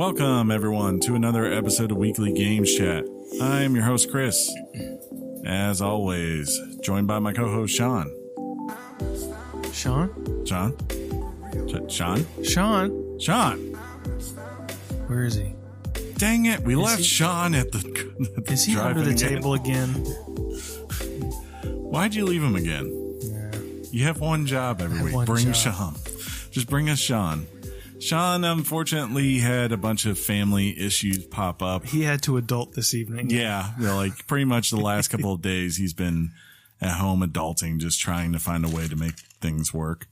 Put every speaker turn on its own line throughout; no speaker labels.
Welcome, everyone, to another episode of Weekly Games Chat. I'm your host, Chris. As always, joined by my co-host, Sean.
Sean?
Sean? Sean?
Sean?
Sean!
Where is he?
Dang it, we left Sean at the
Is he under the table again?
Why'd you leave him again?
Yeah.
You have one job every week. Bring Sean. Just bring us Sean. Sean, unfortunately, had a bunch of family issues pop up.
He had to adult this evening.
Yeah, like pretty much the last couple of days, he's been at home adulting, just trying to find a way to make things work.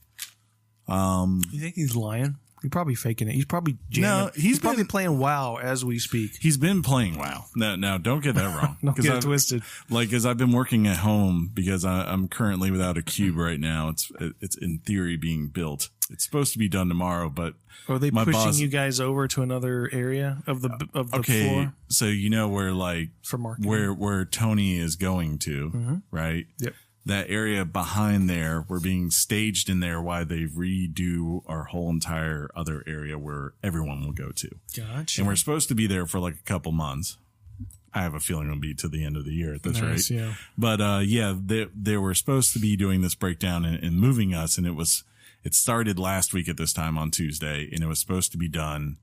You think he's lying? He's probably faking it. He's probably jamming.
No,
he's probably playing WoW as we speak.
He's been playing WoW. No, don't get that wrong.
Don't get it twisted.
Because I've been working at home because I'm currently without a cube right now. It's in theory being built. It's supposed to be done tomorrow, but
are they pushing you guys over to another area of the floor?
So you know where
for marketing,
where Tony is going to, right?
Yep.
That area behind there, we're being staged in there while they redo our whole entire other area where everyone will go to.
Gotcha.
And we're supposed to be there for like a couple months. I have a feeling it'll be to the end of the year at this rate.
Yeah.
But they were supposed to be doing this breakdown and moving us, and it started last week at this time on Tuesday, and it was supposed to be done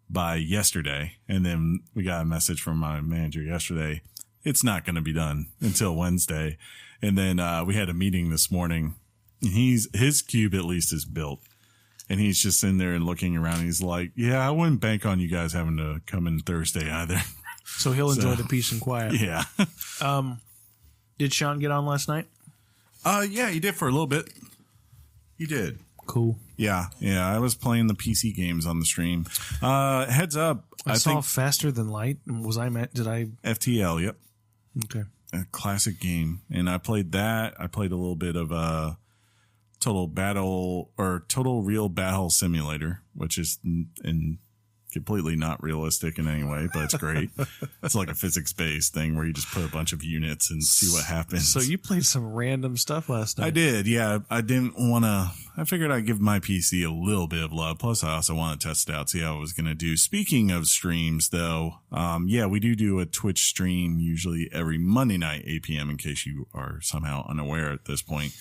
by yesterday. And then we got a message from my manager yesterday. It's not going to be done until Wednesday. And then we had a meeting this morning. And his cube at least is built. And he's just in there and looking around. He's like, yeah, I wouldn't bank on you guys having to come in Thursday either.
So he'll enjoy the peace and quiet.
Yeah.
Did Sean get on last night?
Yeah, he did for a little bit. He did.
Cool.
Yeah. I was playing the PC games on the stream. Heads up.
I saw Faster Than Light. Did I?
FTL, yep.
Okay.
A classic game. And I played that. I played a little bit of Total Real Battle Simulator, which is completely not realistic in any way, but it's great. It's like a physics-based thing where you just put a bunch of units and see what happens.
So you played some random stuff last night.
I did, yeah. I figured I'd give my PC a little bit of love. Plus, I also want to test it out, see how it was going to do. Speaking of streams, though, we do a Twitch stream usually every Monday night, 8 p.m., in case you are somehow unaware at this point.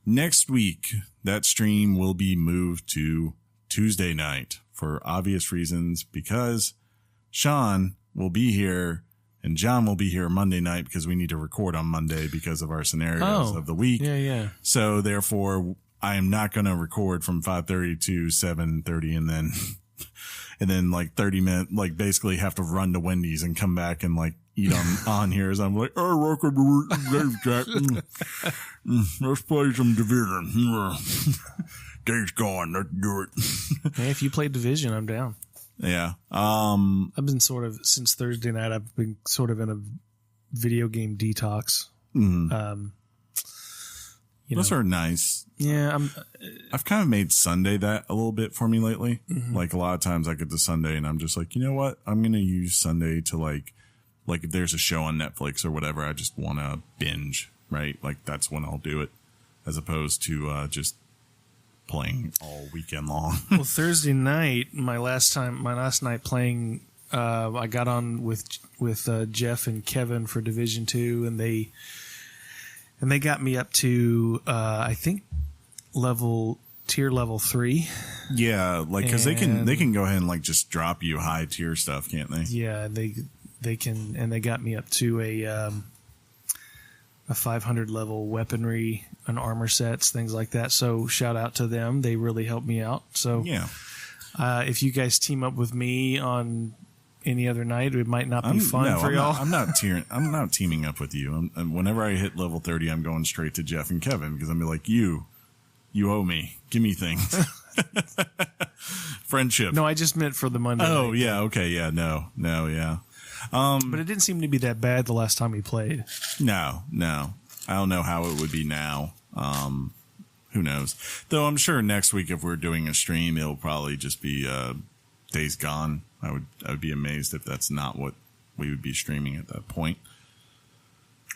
Next week, that stream will be moved to Tuesday night for obvious reasons, because Sean will be here and John will be here Monday night because we need to record on Monday because of our scenarios of the week.
Yeah.
So therefore, I am not going to record from 5:30 to 7:30 and then like 30 minutes, like basically have to run to Wendy's and come back and like eat on here as I'm like, oh, welcome to Game Chat. Let's play some Division. Day's gone. Let's do it.
Hey, if you play Division, I'm down.
Yeah.
I've been since Thursday night, I've been sort of in a video game detox.
Those are nice.
Yeah.
I've kind of made Sunday that a little bit for me lately. Like a lot of times I get to Sunday and I'm just like, you know what? I'm going to use Sunday to like if there's a show on Netflix or whatever, I just want to binge, right? Like that's when I'll do it, as opposed to just playing all weekend long.
Well, Thursday night, my last night playing, I got on with Jeff and Kevin for Division 2, and they got me up to I think tier level 3.
Yeah, like because they can go ahead and like just drop you high tier stuff, can't they?
Yeah, they can, and they got me up to a 500 level weaponry and armor sets, things like that. So shout out to them. They really helped me out. So
yeah,
if you guys team up with me on any other night, it might not be fun for y'all.
I'm not teaming up with you. Whenever I hit level 30, I'm going straight to Jeff and Kevin because I'm like, you owe me. Give me things. Friendship.
No, I just meant for the Monday.
Oh,
night.
Yeah. Okay. Yeah. No. Yeah.
But it didn't seem to be that bad the last time we played.
No. I don't know how it would be now. Who knows? Though I'm sure next week if we're doing a stream, it'll probably just be Days Gone. I would be amazed if that's not what we would be streaming at that point.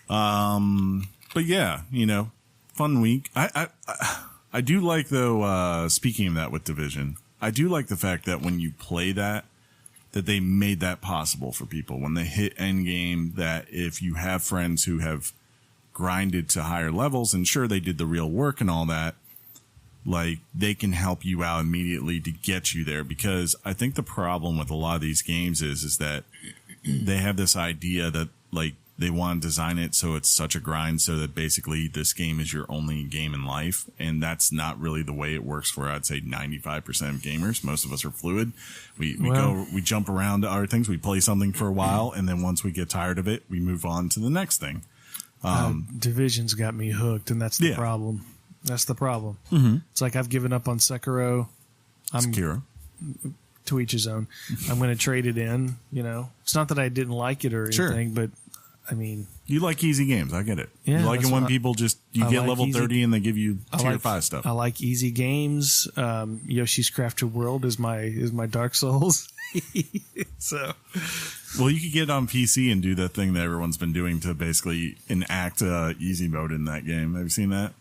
But yeah, fun week. I do like though. Speaking of that with Division, I do like the fact that when you play that, that they made that possible for people when they hit end game, that if you have friends who have grinded to higher levels, and sure, they did the real work and all that, like they can help you out immediately to get you there. Because I think the problem with a lot of these games is that they have this idea that like they want to design it so it's such a grind, so that basically this game is your only game in life. And that's not really the way it works for, I'd say, 95% of gamers. Most of us are fluid. We jump around to other things. We play something for a while, and then once we get tired of it, we move on to the next thing.
Division's got me hooked, and that's the problem. That's the problem. Mm-hmm. It's like I've given up on Sekiro.
Sekiro.
To each his own. I'm going to trade it in, It's not that I didn't like it or anything, but I mean...
You like easy games. I get it.
Yeah,
you like it when people just... You get like level 30 and they give you tier 5 stuff.
I like easy games. Yoshi's Crafted World is my Dark Souls. So...
Well, you could get on PC and do that thing that everyone's been doing to basically enact easy mode in that game. Have you seen that?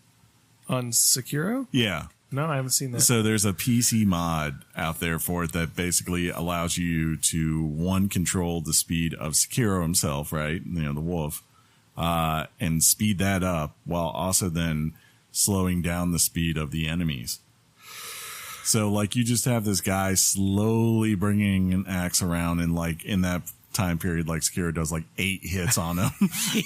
On Sekiro?
Yeah.
No, I haven't seen that.
So there's a PC mod out there for it that basically allows you to, control the speed of Sekiro himself, right? The wolf, and speed that up while also then slowing down the speed of the enemies. So, like, you just have this guy slowly bringing an axe around, and, like, in that time period, like, Sekiro does, like, 8 hits on him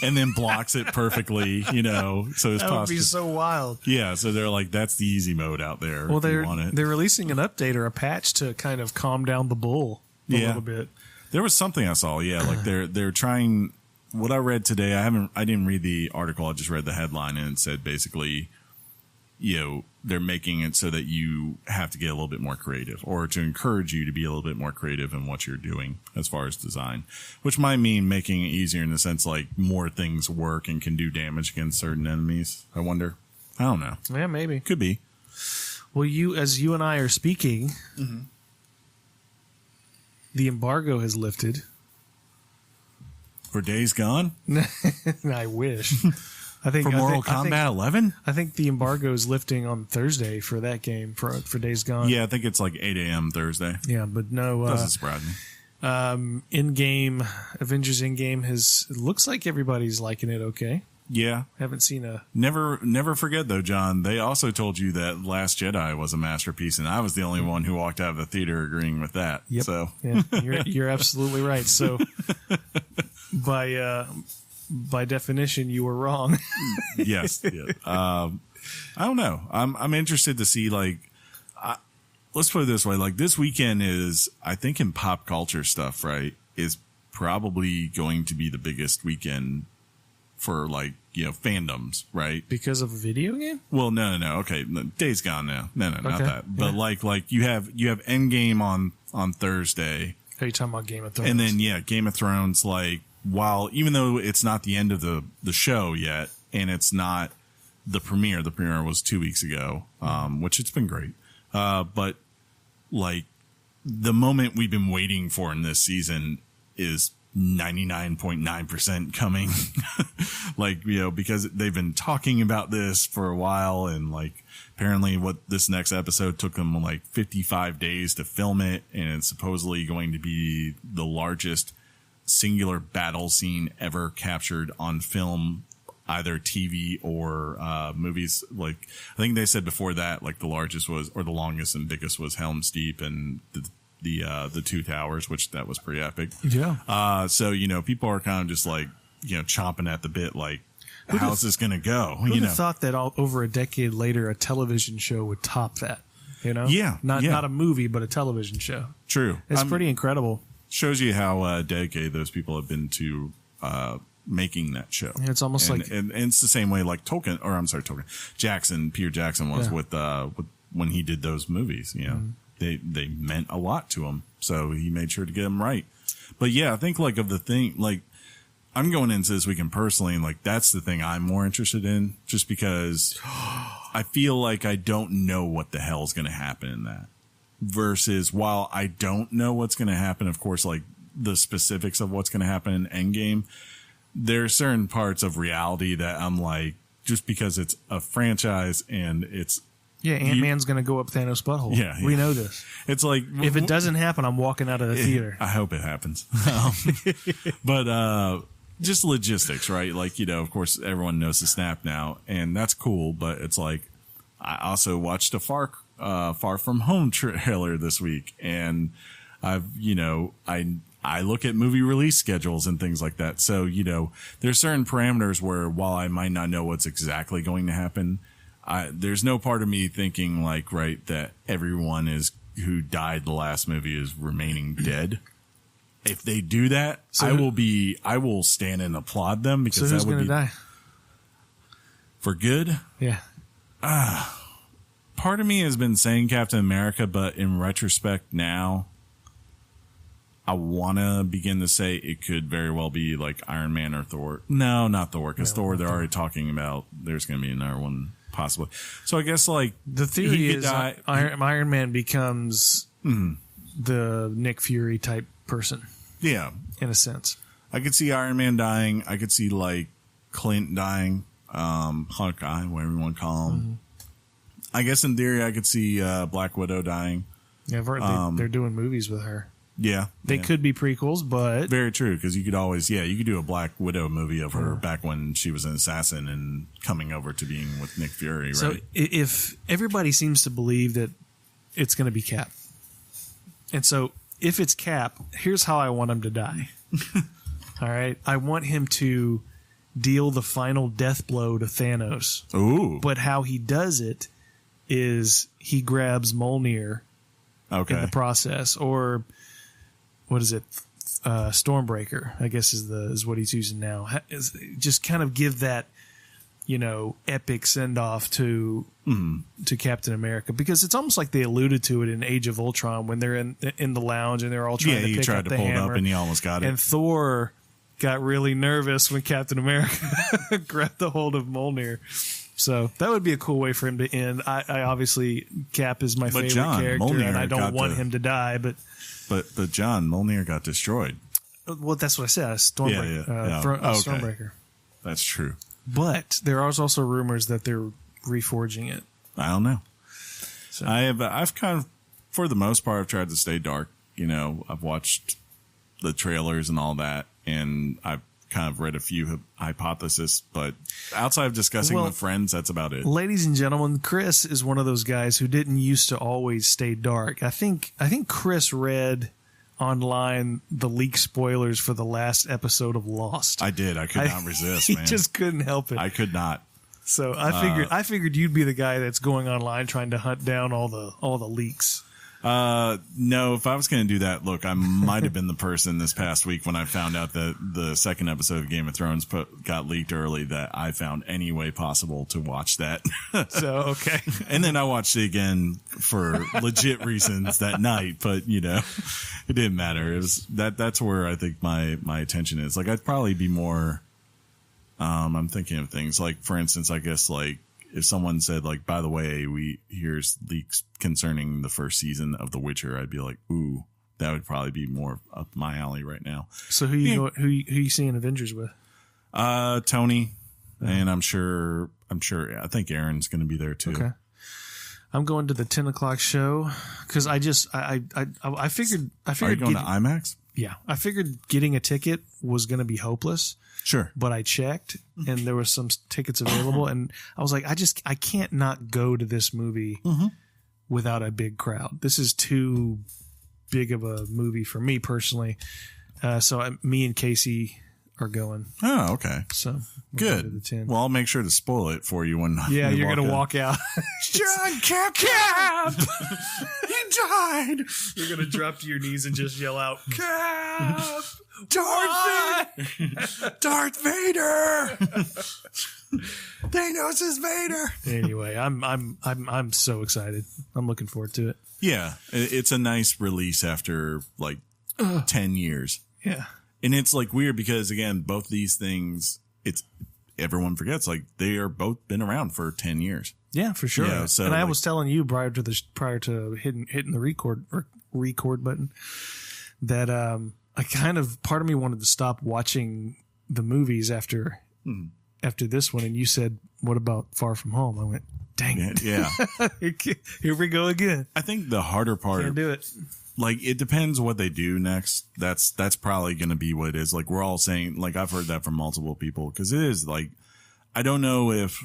and then blocks it perfectly, so it's
that would be so wild.
Yeah, so they're like, that's the easy mode out there.
Well,
if you want it.
They're releasing an update or a patch to kind of calm down the bull a little bit.
There was something I saw, like they're trying. What I read today, I didn't read the article, I just read the headline, and it said basically, they're making it so that you have to get a little bit more creative, or to encourage you to be a little bit more creative in what you're doing as far as design, which might mean making it easier in the sense like more things work and can do damage against certain enemies. I wonder. I don't know.
Yeah, maybe.
Could be.
Well, as you and I are speaking, the embargo has lifted.
For Days Gone?
I wish. For
Mortal Kombat 11?
I think the embargo is lifting on Thursday for that game, for Days Gone.
Yeah, I think it's like 8 a.m. Thursday.
Yeah, but no...
Doesn't surprise me.
In-game, Avengers in-game it looks like everybody's liking it okay.
Yeah.
Haven't seen a...
Never forget, though, John, they also told you that Last Jedi was a masterpiece, and I was the only one who walked out of the theater agreeing with that.
Yep.
So.
Yeah, you're absolutely right. So, by definition, you were wrong.
Yes. Yeah. I don't know. I'm interested to see, like, let's put it this way. Like, this weekend is, I think, in pop culture stuff, right, is probably going to be the biggest weekend for, like, fandoms, right?
Because of a video game?
Well, no. Okay. Days Gone now. No, not
Okay.
that. But like you have Endgame on Thursday.
Are you talking about Game of Thrones?
And then, Game of Thrones, like, even though it's not the end of the show yet, and it's not the premiere was 2 weeks ago, which it's been great. But like the moment we've been waiting for in this season is 99.9% coming. Like, because they've been talking about this for a while, and like apparently what this next episode took them like 55 days to film it, and it's supposedly going to be the largest singular battle scene ever captured on film, either TV or movies. Like, I think they said before that, like, the largest was, or the longest and biggest was Helm's Deep and the Two Towers, which that was pretty epic.
Yeah.
So, people are kind of just like, chomping at the bit, like, how's this going to go?
Who'd have thought that over a decade later, a television show would top that?
Yeah.
Not a movie, but a television show.
True.
It's pretty incredible.
Shows you how dedicated those people have been to making that show.
Yeah, it's almost
and it's the same way like Peter Jackson was with when he did those movies. They meant a lot to him, so he made sure to get them right. But yeah, I think like of the thing, like I'm going into this weekend personally, and like that's the thing I'm more interested in, just because I feel like I don't know what the hell is going to happen in that. Versus, while I don't know what's going to happen, of course, like the specifics of what's going to happen in Endgame, there are certain parts of reality that I'm like, just because it's a franchise and it's,
Yeah, Ant-Man's going to go up Thanos' butthole.
Yeah,
we know this.
It's like
if it doesn't happen, I'm walking out of the theater.
I hope it happens. But just logistics, right? Like, of course, everyone knows the snap now, and that's cool. But it's like I also watched a Far From Home trailer this week, and I look at movie release schedules and things like that. So, there's certain parameters where while I might not know what's exactly going to happen, there's no part of me thinking like, right, that everyone who died the last movie is remaining dead. If they do that, I will stand and applaud them because
who's going to die
for good.
Yeah.
Part of me has been saying Captain America, but in retrospect now, I want to begin to say it could very well be like Iron Man or Thor. No, not Thor, because Thor, they're already talking about there's going to be another one possibly. So I guess like
the theory is Iron Man becomes the Nick Fury type person.
Yeah.
In a sense.
I could see Iron Man dying. I could see like Clint dying, Hawkeye, whatever you want to call him. Mm-hmm. I guess in theory I could see Black Widow dying.
Yeah, they're doing movies with her.
Yeah.
They could be prequels, but...
Very true, because you could always... Yeah, you could do a Black Widow movie of her back when she was an assassin and coming over to being with Nick Fury, right?
So if everybody seems to believe that it's going to be Cap. And so if it's Cap, here's how I want him to die. All right? I want him to deal the final death blow to Thanos.
Ooh.
But how he does it is he grabs Mjolnir in the process, or... What is it? Stormbreaker, I guess is what he's using now. Just kind of give that, epic send off to Captain America, because it's almost like they alluded to it in Age of Ultron when they're in the lounge and they're all trying to pick up the hammer. Yeah, he tried to pull it up
and he almost got it.
And Thor got really nervous when Captain America grabbed the hold of Mjolnir. So that would be a cool way for him to end. I obviously, Cap is my favorite character,
Mjolnir,
and I don't want him to die, but
John, Mjolnir got destroyed.
Well, that's what I said. Stormbreaker. Stormbreaker.
That's true.
But there are also rumors that they're reforging it.
I don't know. So. I've kind of, for the most part, I've tried to stay dark. I've watched the trailers and all that, and I've kind of read a few hypotheses, but outside of discussing with friends, that's about it.
Ladies and gentlemen, Chris is one of those guys who didn't used to always stay dark. I think Chris read online the leak spoilers for the last episode of Lost.
I did. I could not resist, man.
He just couldn't help it.
I could not.
So I figured you'd be the guy that's going online trying to hunt down all the leaks.
No, if I was going to do that, look, I might have been the person this past week when I found out that the second episode of Game of Thrones got leaked early, that I found any way possible to watch that.
So, okay.
And then I watched it again for legit reasons that night, but it didn't matter. It was that's where I think my attention is. Like, I'd probably be more, I'm thinking of things like, for instance, I guess like, if someone said, like, by the way, here's leaks concerning the first season of The Witcher, I'd be like, ooh, that would probably be more up my alley right now.
So who you seeing Avengers with?
Tony, and I'm sure. I think Aaron's going to be there too.
Okay. I'm going to the 10 o'clock show because I figured.
Are you going to IMAX?
Yeah, I figured getting a ticket was going to be hopeless.
Sure.
But I checked and there were some tickets available, and I was like, I can't not go to this movie without a big crowd. This is too big of a movie for me personally. So me and Casey are going.
Oh, okay.
So
good. Well, I'll make sure to spoil it for you when
you're going to walk out.
John Cap! He died!
You're going to drop to your knees and just yell out, Cap!
Darth Vader! Thanos is Vader!
Anyway, I'm so excited. I'm looking forward to it.
Yeah, it's a nice release after like 10 years.
Yeah.
And it's like weird because, again, both these things, everyone forgets, like they are both been around for 10 years.
Yeah, for sure. Yeah, so, and I was telling you prior to hitting the record button that I kind of, part of me wanted to stop watching the movies after after this one, and you said, "What about Far From Home?" I went, "Dang it,
Yeah.
here we go again."
I think the harder part,
Can't do it.
like, it depends what they do next. That's probably going to be what it is. Like, we're all saying, like, I've heard that from multiple people, because it is like, I don't know if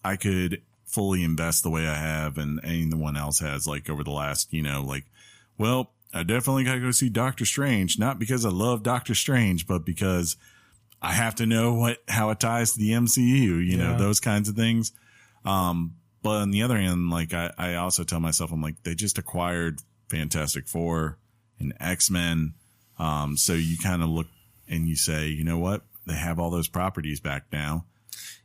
I could fully invest the way I have and anyone else has, like, over the last, like, well, I definitely got to go see Doctor Strange, not because I love Doctor Strange, but because I have to know how it ties to the MCU, you know, those kinds of things. But on the other hand, like, I also tell myself, I'm like, they just acquired Fantastic Four and X-Men. So you kind of look and you say, you know what? They have all those properties back now,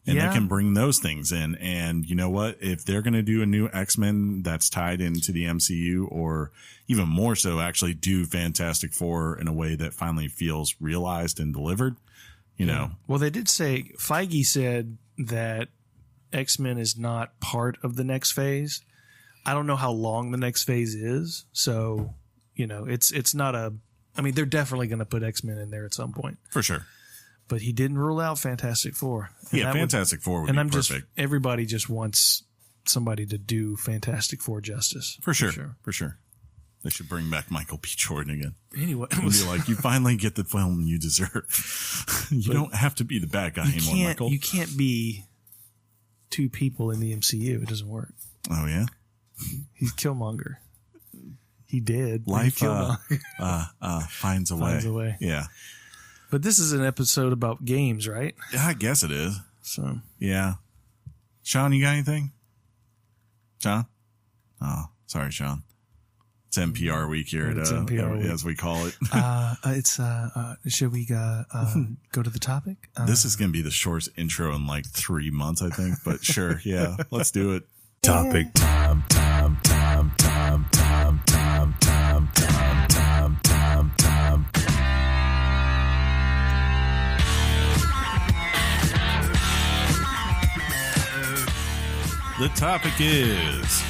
and they can bring those things in. And you know what? If they're going to do a new X-Men that's tied into the MCU, or even more so, actually do Fantastic Four in a way that finally feels realized and delivered, you know.
Well, they did say, Feige said that X-Men is not part of the next phase. I don't know how long the next phase is. So, you know, it's not I mean, they're definitely going to put X-Men in there at some point.
For sure.
But he didn't rule out Fantastic Four. And
Fantastic Four would be perfect.
Everybody just wants somebody to do Fantastic Four justice.
For sure. They should bring back Michael B. Jordan again.
Anyway.
And be like, you finally get the film you deserve. You don't have to be the bad guy anymore, Michael.
You can't be two people in the MCU. It doesn't work.
Oh, yeah?
He's Killmonger. He did.
Life finds a way.
Finds a way.
Yeah.
But this is an episode about games, right?
Yeah, I guess it is.
So.
Yeah. Sean, you got anything? Sean? Oh, sorry, Sean. It's NPR week here,
NPR week,
as we call it.
Should we go to the topic?
This is going to be the shortest intro in like 3 months, I think. But sure, yeah, let's do it.
Topic time.
The topic is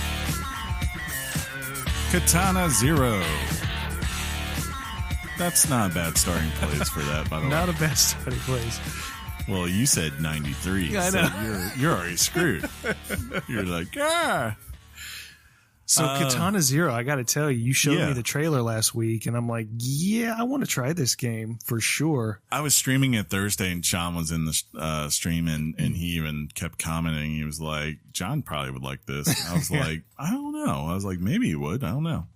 Katana Zero. That's not a bad starting place for that, by the way.
Not a bad starting place.
Well, you said 93.
Yeah, I
so
know.
You're already screwed. You're like,
So Katana Zero, I got to tell you showed me the trailer last week, and I'm like, yeah, I want to try this game for sure.
I was streaming it Thursday, and Sean was in the stream, and he even kept commenting. He was like, John probably would like this. I was like, I don't know. I was like, maybe he would. I don't know.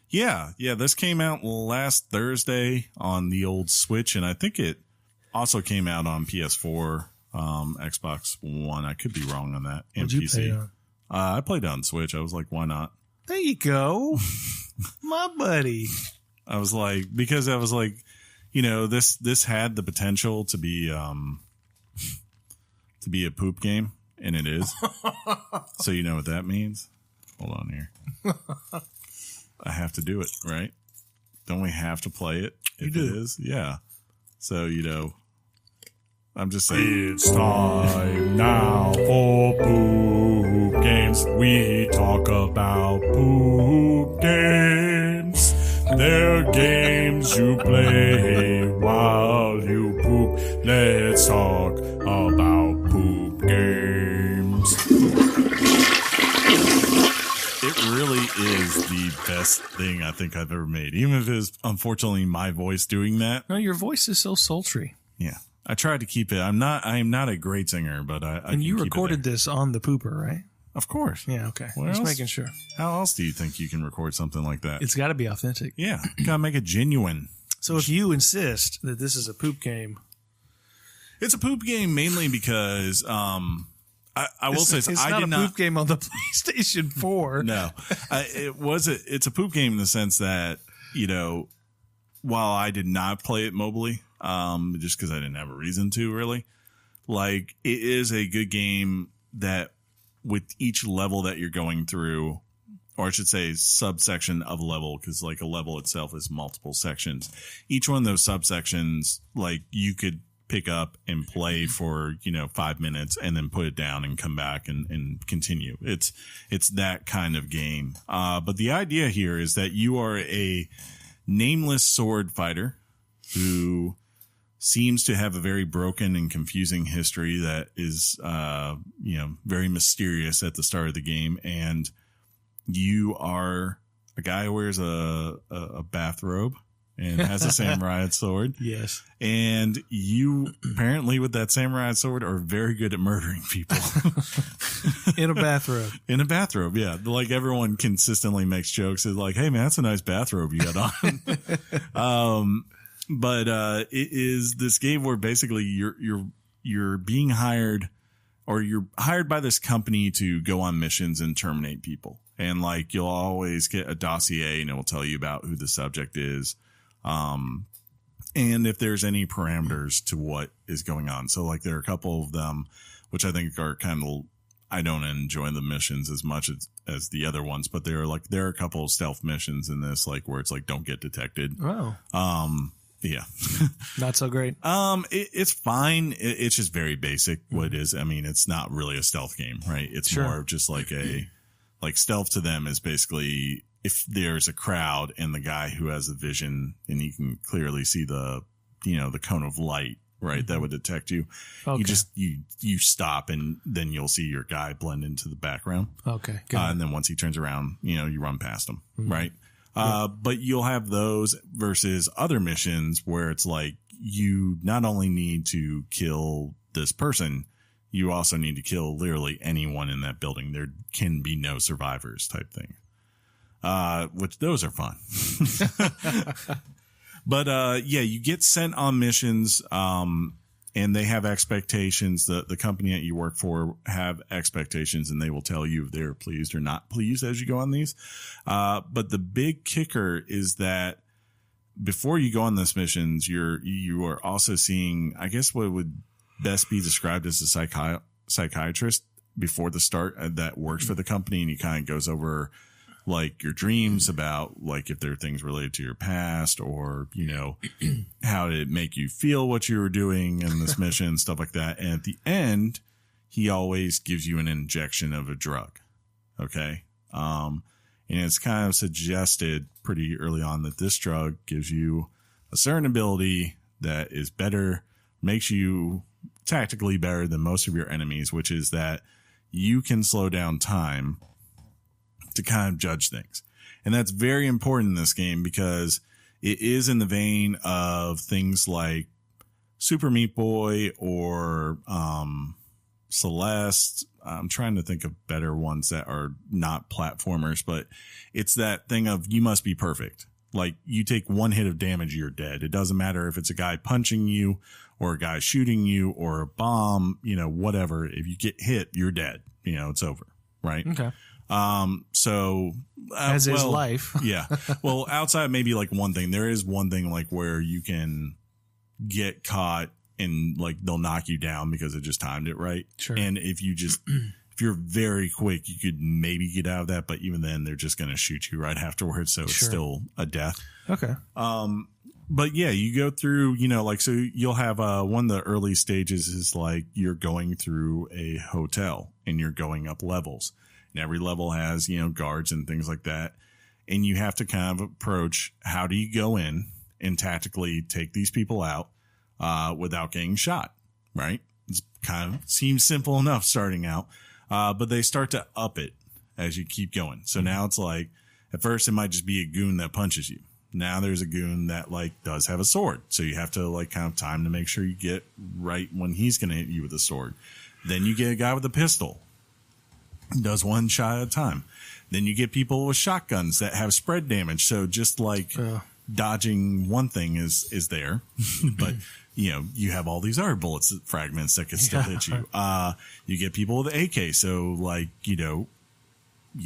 Yeah. This came out last Thursday on the old Switch, and I think it also came out on PS4, Xbox One. I could be wrong on that. And
What'd you
PC.
play on?
I played on Switch. I was like, why not?
There you go. My buddy.
I was like, because I was like, you know, this had the potential to be a poop game, and it is. So you know what that means? Hold on here. I have to do it, right? Don't we have to play it if it is? Yeah. So, you know, I'm just saying.
It's time now for poop games. We talk about poop games. They're games you play while you poop. Let's talk about poop games.
It really is the best thing I think I've ever made. Even if it is, unfortunately, my voice doing that.
No, your voice is so sultry.
Yeah. I tried to keep it. I'm not a great singer, but I
And you
can keep
recorded
it there.
this on the pooper, right?
Of course.
Yeah, okay.
What
Just
else?
making sure.
How else do you think you can record something like that?
It's got to be authentic.
Yeah. You gotta make it genuine.
So if you insist that this is a poop game,
It's a poop game mainly because I will say
it's
I
not
did
a poop game on the PlayStation 4.
No, it's a poop game in the sense that, you know, while I did not play it mobily, just because I didn't have a reason to really, like, it is a good game that with each level that you're going through, or I should say subsection of a level, because like a level itself is multiple sections. Each one of those subsections, like, you could pick up and play for, 5 minutes and then put it down and come back and continue. It's that kind of game. But the idea here is that you are a nameless sword fighter who seems to have a very broken and confusing history that is, very mysterious at the start of the game. And you are a guy who wears a bathrobe and has a samurai sword.
Yes.
And you apparently with that samurai sword are very good at murdering people.
In a bathrobe.
In a bathrobe, yeah. Like everyone consistently makes jokes. It's like, hey man, that's a nice bathrobe you got on. But it is this game where basically you're being hired, or you're hired by this company to go on missions and terminate people. And like you'll always get a dossier and it will tell you about who the subject is. And if there's any parameters to what is going on. So like there are a couple of them, which I think are kind of, I don't enjoy the missions as much as the other ones, but there are a couple of stealth missions in this, like where it's like, don't get detected.
Oh.
Yeah.
Not so great.
It's fine. It's just very basic what it is. I mean, it's not really a stealth game, right? It's more of just like like stealth to them is basically if there's a crowd and the guy who has a vision and he can clearly see the cone of light, right? That would detect you. Okay. You stop and then you'll see your guy blend into the background.
Okay.
And then once he turns around, you run past him, right? But you'll have those versus other missions where it's like you not only need to kill this person, you also need to kill literally anyone in that building. There can be no survivors type thing. Which those are fun. But you get sent on missions and they have expectations. The company that you work for have expectations and they will tell you if they're pleased or not pleased as you go on these. But the big kicker is that before you go on these missions, you are also seeing, I guess, what would best be described as a psychiatrist before the start that works for the company. And he kind of goes over like your dreams about like if there are things related to your past or, how did it make you feel what you were doing in this mission, stuff like that. And at the end, he always gives you an injection of a drug. Okay. And it's kind of suggested pretty early on that this drug gives you a certain ability that is better, makes you tactically better than most of your enemies, which is that you can slow down time to kind of judge things. And that's very important in this game because it is in the vein of things like Super Meat Boy or Celeste. I'm trying to think of better ones that are not platformers, but it's that thing of you must be perfect. Like you take one hit of damage, you're dead. It doesn't matter if it's a guy punching you or a guy shooting you or a bomb, whatever. If you get hit, you're dead. It's over. Right.
Okay.
So
as is life.
Yeah. Well, outside maybe like one thing, there is one thing like where you can get caught and like they'll knock you down because it just timed it right.
Sure.
And if you're very quick, you could maybe get out of that, but even then they're just going to shoot you right afterwards. So it's still a death.
Okay.
But yeah, you go through, so you'll have, one of the early stages is like you're going through a hotel and you're going up levels and every level has, guards and things like that. And you have to kind of approach, how do you go in and tactically take these people out, without getting shot, right? It's kind of seems simple enough starting out. But they start to up it as you keep going. So now it's like, at first it might just be a goon that punches you. Now there's a goon that like does have a sword. So you have to like kind of time to make sure you get right when he's going to hit you with a sword. Then you get a guy with a pistol. Does one shot at a time. Then you get people with shotguns that have spread damage. So just like dodging one thing is there, but you have all these other bullets fragments that could still hit you. You get people with AK. So like, you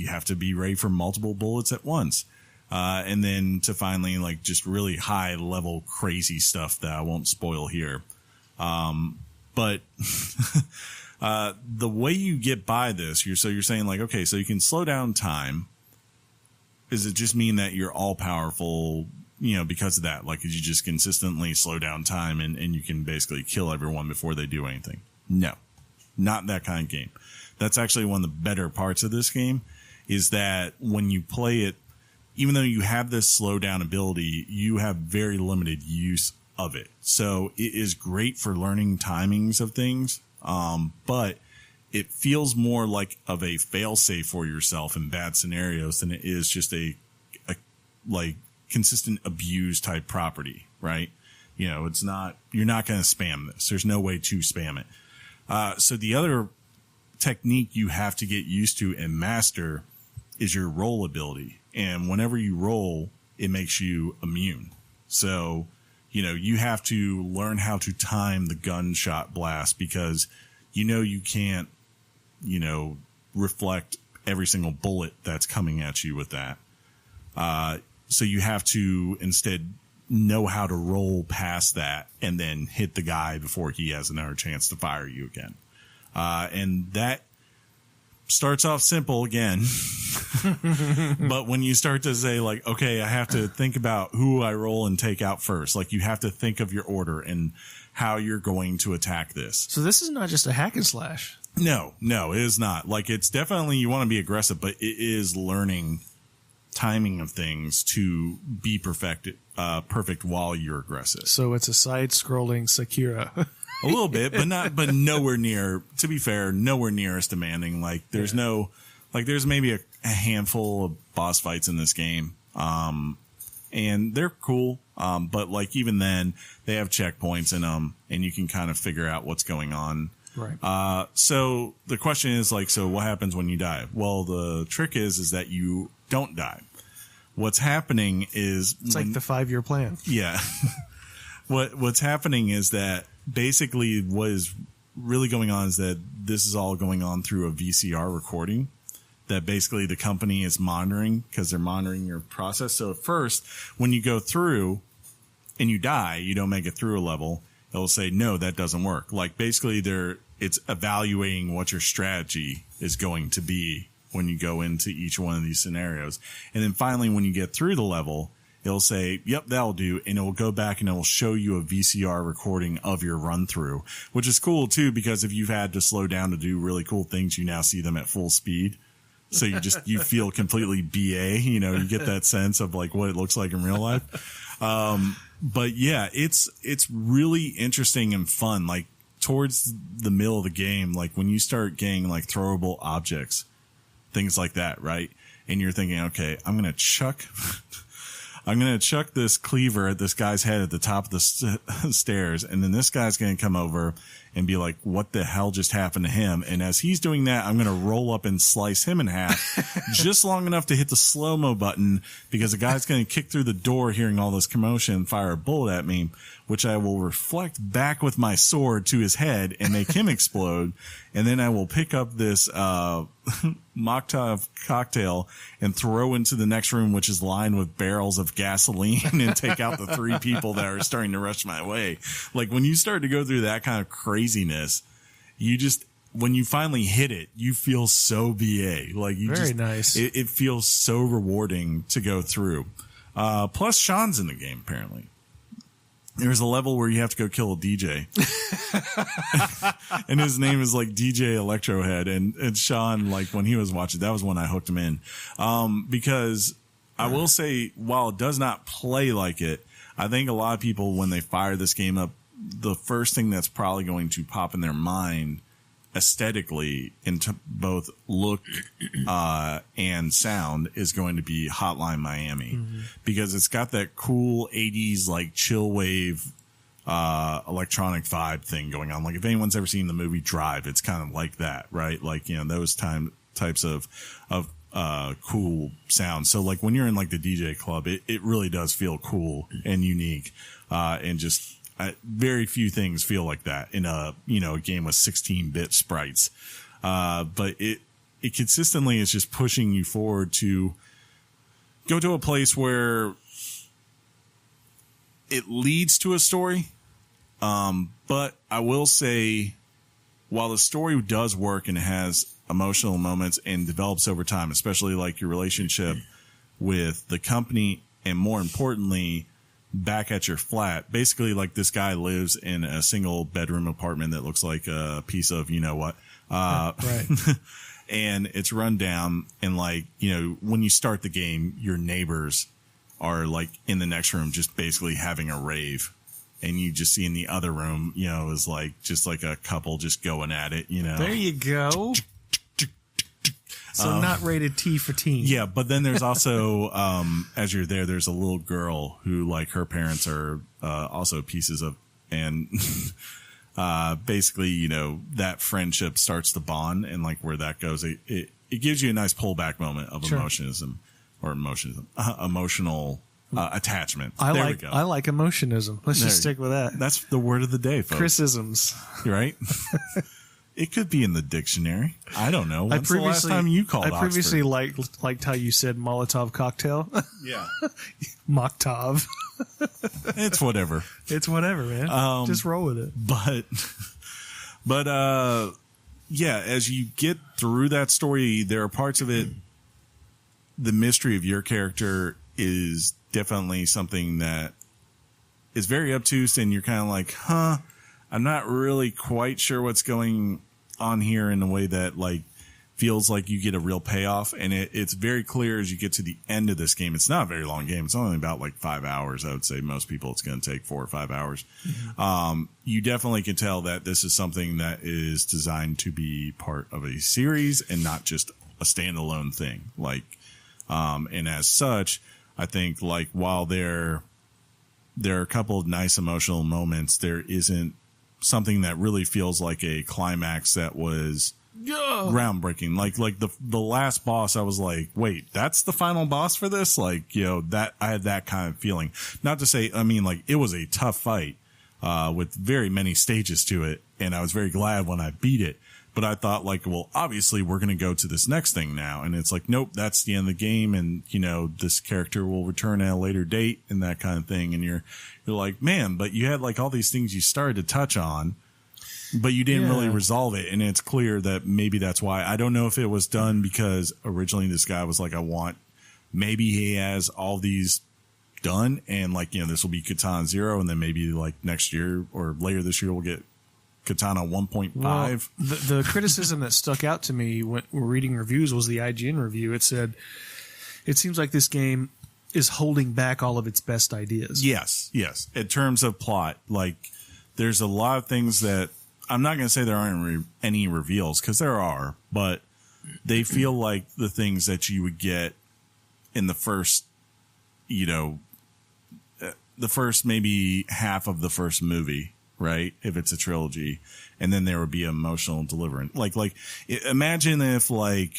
have to be ready for multiple bullets at once. And then to finally like just really high level crazy stuff that I won't spoil here. But the way you get by this, you're saying like, okay, so you can slow down time. Does it just mean that you're all powerful, because of that? Like, you just consistently slow down time and you can basically kill everyone before they do anything? No, not that kind of game. That's actually one of the better parts of this game is that when you play it, even though you have this slow down ability, you have very limited use of it. So it is great for learning timings of things. But it feels more like of a fail-safe for yourself in bad scenarios than it is just a like consistent abuse type property, right? You know, it's not, you're not going to spam this. There's no way to spam it. So the other technique you have to get used to and master is your roll ability. And whenever you roll, it makes you immune. So, you know, you have to learn how to time the gunshot blast because you can't, reflect every single bullet that's coming at you with that. So you have to instead know how to roll past that and then hit the guy before he has another chance to fire you again. And that starts off simple again. But when you start to say like, okay, I have to think about who I roll and take out first. Like you have to think of your order and how you're going to attack this.
So this is not just a hack and slash.
No, it is not. Like it's definitely, you want to be aggressive, but it is learning timing of things to be perfect while you're aggressive.
So it's a side-scrolling Sekiro.
A little bit, but nowhere near, to be fair, nowhere near as demanding. Like there's there's maybe a handful of boss fights in this game. And they're cool. But like even then they have checkpoints in them and you can kind of figure out what's going on.
Right.
So the question is like, so what happens when you die? Well, the trick is that you don't die. What's happening is
it's like the 5-year plan.
Yeah. What's happening is that basically what is really going on is that this is all going on through a VCR recording that basically the company is monitoring because they're monitoring your process. So at first, when you go through and you die, you don't make it through a level, it'll say, no, that doesn't work. Like basically it's evaluating what your strategy is going to be when you go into each one of these scenarios. And then finally, when you get through the level, it'll say, yep, that'll do. And it will go back and it will show you a VCR recording of your run through, which is cool too, because if you've had to slow down to do really cool things, you now see them at full speed. So you feel completely BA, you get that sense of like what it looks like in real life. But yeah, it's really interesting and fun. Like towards the middle of the game, like when you start getting like throwable objects, things like that, right? And you're thinking, okay, I'm going to chuck this cleaver at this guy's head at the top of the stairs. And then this guy's going to come over and be like, what the hell just happened to him? And as he's doing that, I'm going to roll up and slice him in half just long enough to hit the slow-mo button because the guy's going to kick through the door hearing all this commotion and fire a bullet at me, which I will reflect back with my sword to his head and make him explode. And then I will pick up this Molotov cocktail and throw into the next room, which is lined with barrels of gasoline and take out the 3 people that are starting to rush my way. Like when you start to go through that kind of craziness, when you finally hit it, you feel so BA. Like
very nice.
It feels so rewarding to go through. Plus Sean's in the game, apparently. There's a level where you have to go kill a DJ. And his name is like DJ Electrohead. And Sean, like when he was watching, that was when I hooked him in. Because I will say, while it does not play like it, I think a lot of people, when they fire this game up, the first thing that's probably going to pop in their mind aesthetically into both look and sound is going to be Hotline Miami, because it's got that cool 80s like chill wave electronic vibe thing going on. Like if anyone's ever seen the movie Drive, it's kind of like that, right? Like those types of cool sounds. So like when you're in like the DJ club, it really does feel cool and unique, and just very few things feel like that in a game with 16-bit sprites. But it consistently is just pushing you forward to go to a place where it leads to a story. But I will say, while the story does work and it has emotional moments and develops over time, especially like your relationship with the company and more importantly, back at your flat, basically like this guy lives in a single bedroom apartment that looks like a piece of, right. And it's run down. And like, when you start the game, your neighbors are like in the next room, just basically having a rave. and you just see in the other room, you know, is like just like a couple just going at it, you know.
There you go. So not rated T for teen.
Yeah, but then there's also, as you're there, there's a little girl who, like, her parents are also pieces of, and basically, you know, that friendship starts to bond, and like where that goes, it gives you a nice pullback moment of emotional attachment.
I
there we go.
I like emotionism. Let's just stick with that.
That's the word of the day, folks.
Chrisisms.
Right? It could be in the dictionary. I don't know. When's the last time you called
I previously
Oxford?
liked how you said Molotov cocktail.
Yeah.
Moktov.
It's whatever.
It's whatever, man. Just roll with it.
But yeah, as you get through that story, there are parts of it, the mystery of your character is definitely something that is very obtuse, and you're kind of like, huh, I'm not really quite sure what's going on here in a way that like feels like you get a real payoff. And it's very clear as you get to the end of this game. It's not a very long game. It's only about like 5 hours. I would say most people it's going to take 4 or 5 hours. Mm-hmm. You definitely can tell that this is something that is designed to be part of a series and not just a standalone thing. Like, and as such, I think like while there are a couple of nice emotional moments, there isn't something that really feels like a climax that was groundbreaking. Like the last boss, I was like, wait, that's the final boss for this? Like, you know, that I had that kind of feeling. Not to say, I mean, like it was a tough fight, with very many stages to it. And I was very glad when I beat it. But I thought like, well, obviously we're going to go to this next thing now. And it's like, nope, that's the end of the game. And, you know, this character will return at a later date and that kind of thing. And you're like, man, but you had like all these things you started to touch on, but you didn't really resolve it. And it's clear that maybe that's why. I don't know if it was done because originally this guy was like, maybe he has all these done. And like, you know, this will be Katana Zero. And then maybe like next year or later this year, we'll get Katana 1.5.
Well, the criticism that stuck out to me when we're reading reviews was the IGN review. It said, it seems like this game is holding back all of its best ideas.
Yes. In terms of plot, like there's a lot of things that I'm not going to say there aren't any reveals because there are, but they feel like the things that you would get in the first, you know, the first maybe half of the first movie. Right, if it's a trilogy, and then there would be emotional deliverance. Like, imagine if like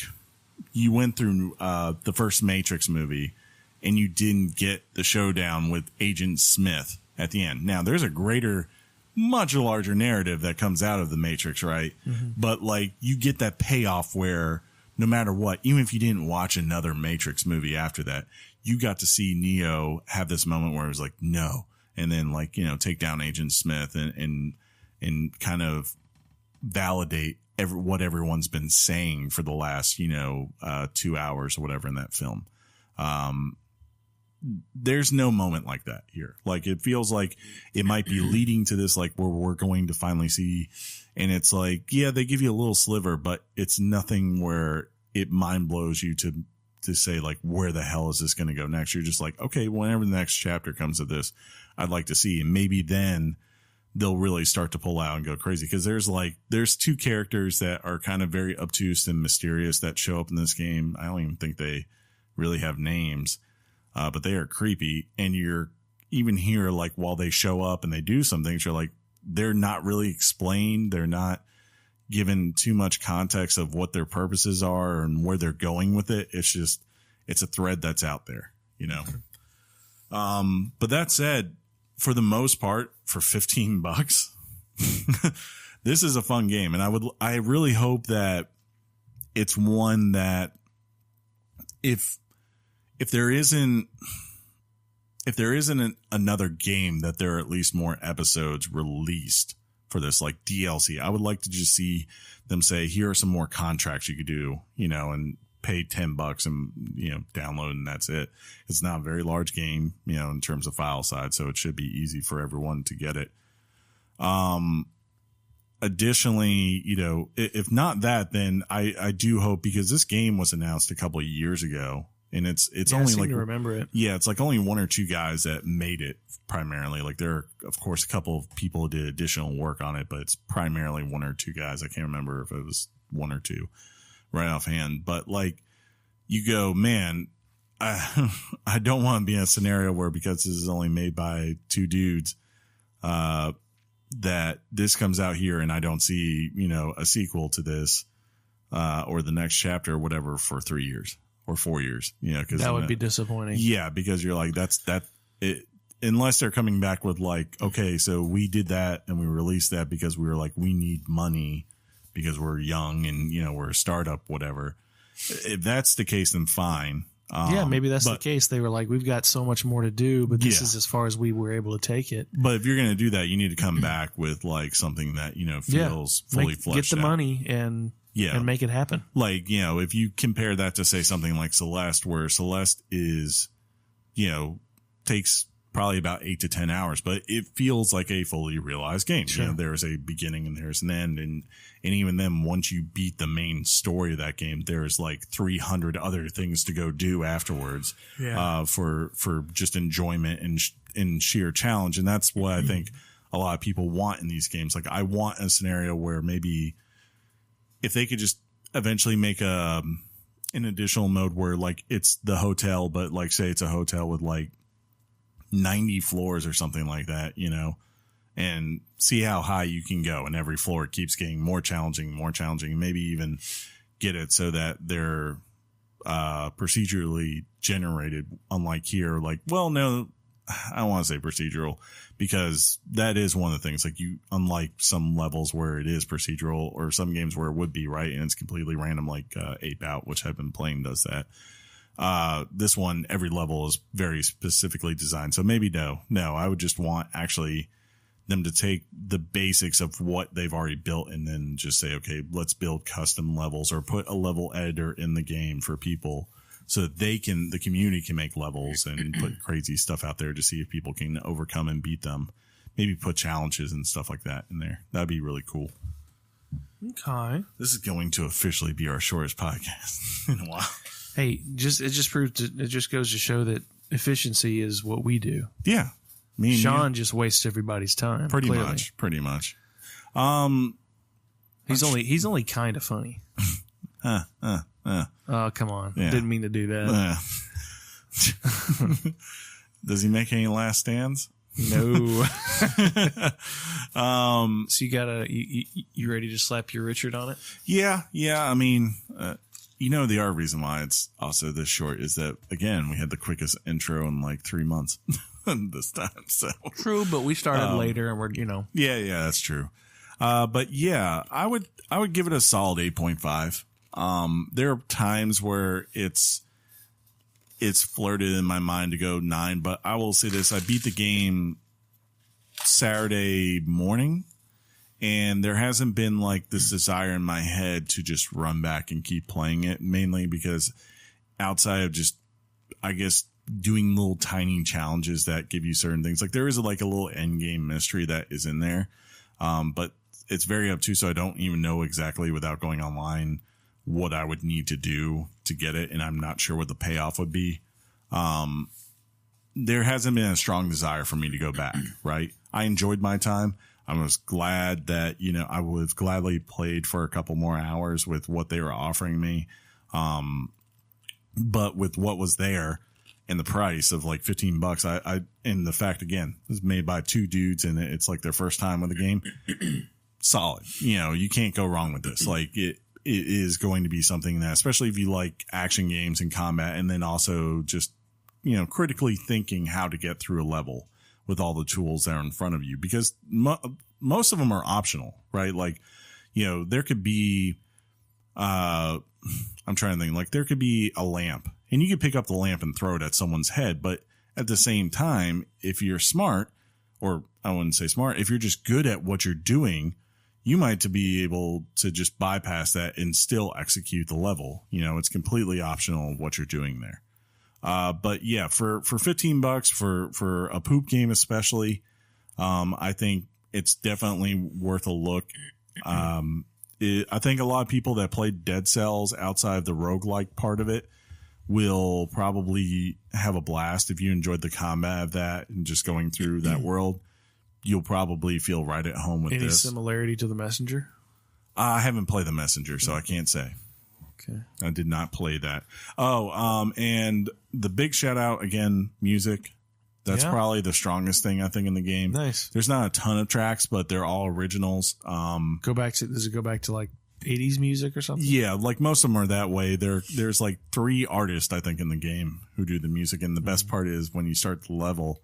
you went through the first Matrix movie and you didn't get the showdown with Agent Smith at the end. Now, there's a greater, much larger narrative that comes out of the Matrix, right? Mm-hmm. But like, you get that payoff where no matter what, even if you didn't watch another Matrix movie after that, you got to see Neo have this moment where it was like, no. And then like, you know, take down Agent Smith and kind of validate what everyone's been saying for the last, you know, 2 hours or whatever in that film. There's no moment like that here. Like it feels like it might be leading to this, like where we're going to finally see. And it's like, yeah, they give you a little sliver, but it's nothing where it mind blows you to say like, where the hell is this going to go next? You're just like, okay, whenever the next chapter comes of this, I'd like to see. And maybe then they'll really start to pull out and go crazy. Cause there's two characters that are kind of very obtuse and mysterious that show up in this game. I don't even think they really have names, but they are creepy. And you're even here, like while they show up and they do some things, you're like, they're not really explained. They're not given too much context of what their purposes are and where they're going with it. It's just, it's a thread that's out there, you know? But that said, for the most part, for $15, this is a fun game. And I really hope that it's one that if there isn't another game, that there are at least more episodes released for this, like DLC. I would like to just see them say, here are some more contracts you could do, you know, and pay $10 and, you know, download, and that's it. It's not a very large game, you know, in terms of file size, so it should be easy for everyone to get it. Additionally, you know, if not that, then I do hope, because this game was announced a couple of years ago. And it's
I
only
seem
like,
to remember it.
yeah, it's like only one or two guys that made it primarily. Like there are, of course, a couple of people who did additional work on it, but it's primarily one or two guys. I can't remember if it was one or two right offhand, but like you go, man, I don't want to be in a scenario where, because this is only made by two dudes, that this comes out here and I don't see, a sequel to this, or the next chapter or whatever for 3 years or 4 years, cause
that would be disappointing.
Yeah. Because you're like, unless they're coming back with like, okay, so we did that and we released that because we were like, we need money because we're young and, we're a startup, whatever. If that's the case, then fine.
Yeah, maybe that's the case. They were like, we've got so much more to do, but this is as far as we were able to take it.
But if you're going to do that, you need to come back with like something that, feels fully fleshed out.
Get the money and make it happen.
Like, if you compare that to say something like Celeste, where Celeste is, takes probably about 8 to 10 hours, but it feels like a fully realized game.
Sure.
There's a beginning and there's an end. And even then, once you beat the main story of that game, there's like 300 other things to go do afterwards, for just enjoyment and sheer challenge. And that's what I think a lot of people want in these games. Like, I want a scenario where maybe if they could just eventually make an additional mode where like it's the hotel, but like say it's a hotel with like 90 floors or something like that, and see how high you can go. And every floor keeps getting more challenging, maybe even get it so that they're procedurally generated, unlike here. Like, well, no, I don't want to say procedural, because that is one of the things, like unlike some levels where it is procedural, or some games where it would be, right, and it's completely random, like 8-Bout, which I've been playing, does that. This one, every level is very specifically designed. So maybe no, I would just want actually them to take the basics of what they've already built and then just say, okay, let's build custom levels, or put a level editor in the game for people so that the community can make levels and put crazy stuff out there to see if people can overcome and beat them. Maybe put challenges and stuff like that in there. That'd be really cool.
Okay.
This is going to officially be our shortest podcast in a while.
Hey, it just goes to show that efficiency is what we do.
Yeah. Me and
Sean just wastes everybody's time.
Pretty much.
He's only kind of funny. Oh, come on.
Yeah.
Didn't mean to do that.
Does he make any last stands?
No. So you ready to slap your Richard on it?
Yeah. I mean, the other reason why it's also this short is that, again, we had the quickest intro in like 3 months this time. So
true, but we started later and we're,
Yeah, that's true. But yeah, I would give it a solid 8.5. There are times where it's flirted in my mind to go 9, but I will say this. I beat the game Saturday morning, and there hasn't been like this desire in my head to just run back and keep playing it, mainly because outside of just, I guess, doing little tiny challenges that give you certain things, like there is like a little end game mystery that is in there. But it's very obtuse, so I don't even know exactly, without going online, what I would need to do to get it. And I'm not sure what the payoff would be. There hasn't been a strong desire for me to go back. Right. I enjoyed my time. I was glad that, I would have gladly played for a couple more hours with what they were offering me. But with what was there and the price of like $15, and the fact, again, it was made by two dudes and it's like their first time with the game. Solid. You can't go wrong with this. Like it is going to be something that, especially if you like action games and combat, and then also just, critically thinking how to get through a level with all the tools that are in front of you, because most of them are optional, right? Like, there could be, I'm trying to think, like there could be a lamp and you could pick up the lamp and throw it at someone's head. But at the same time, if you're smart, or I wouldn't say smart, if you're just good at what you're doing, you might be able to just bypass that and still execute the level. It's completely optional what you're doing there. But yeah, for $15 for a poop game, especially, I think it's definitely worth a look. I think a lot of people that played Dead Cells outside of the roguelike part of it will probably have a blast. If you enjoyed the combat of that and just going through that world, you'll probably feel right at home with
Any
this.
similarity to the Messenger?
I haven't played the Messenger, so I can't say.
Okay.
I did not play that. And the big shout out again, music. That's probably the strongest thing I think in the game.
Nice.
There's not a ton of tracks, but they're all originals.
Does it go back to like 80s music or something?
Yeah, like most of them are that way. There's like 3 artists I think in the game who do the music, and the best part is when you start the level,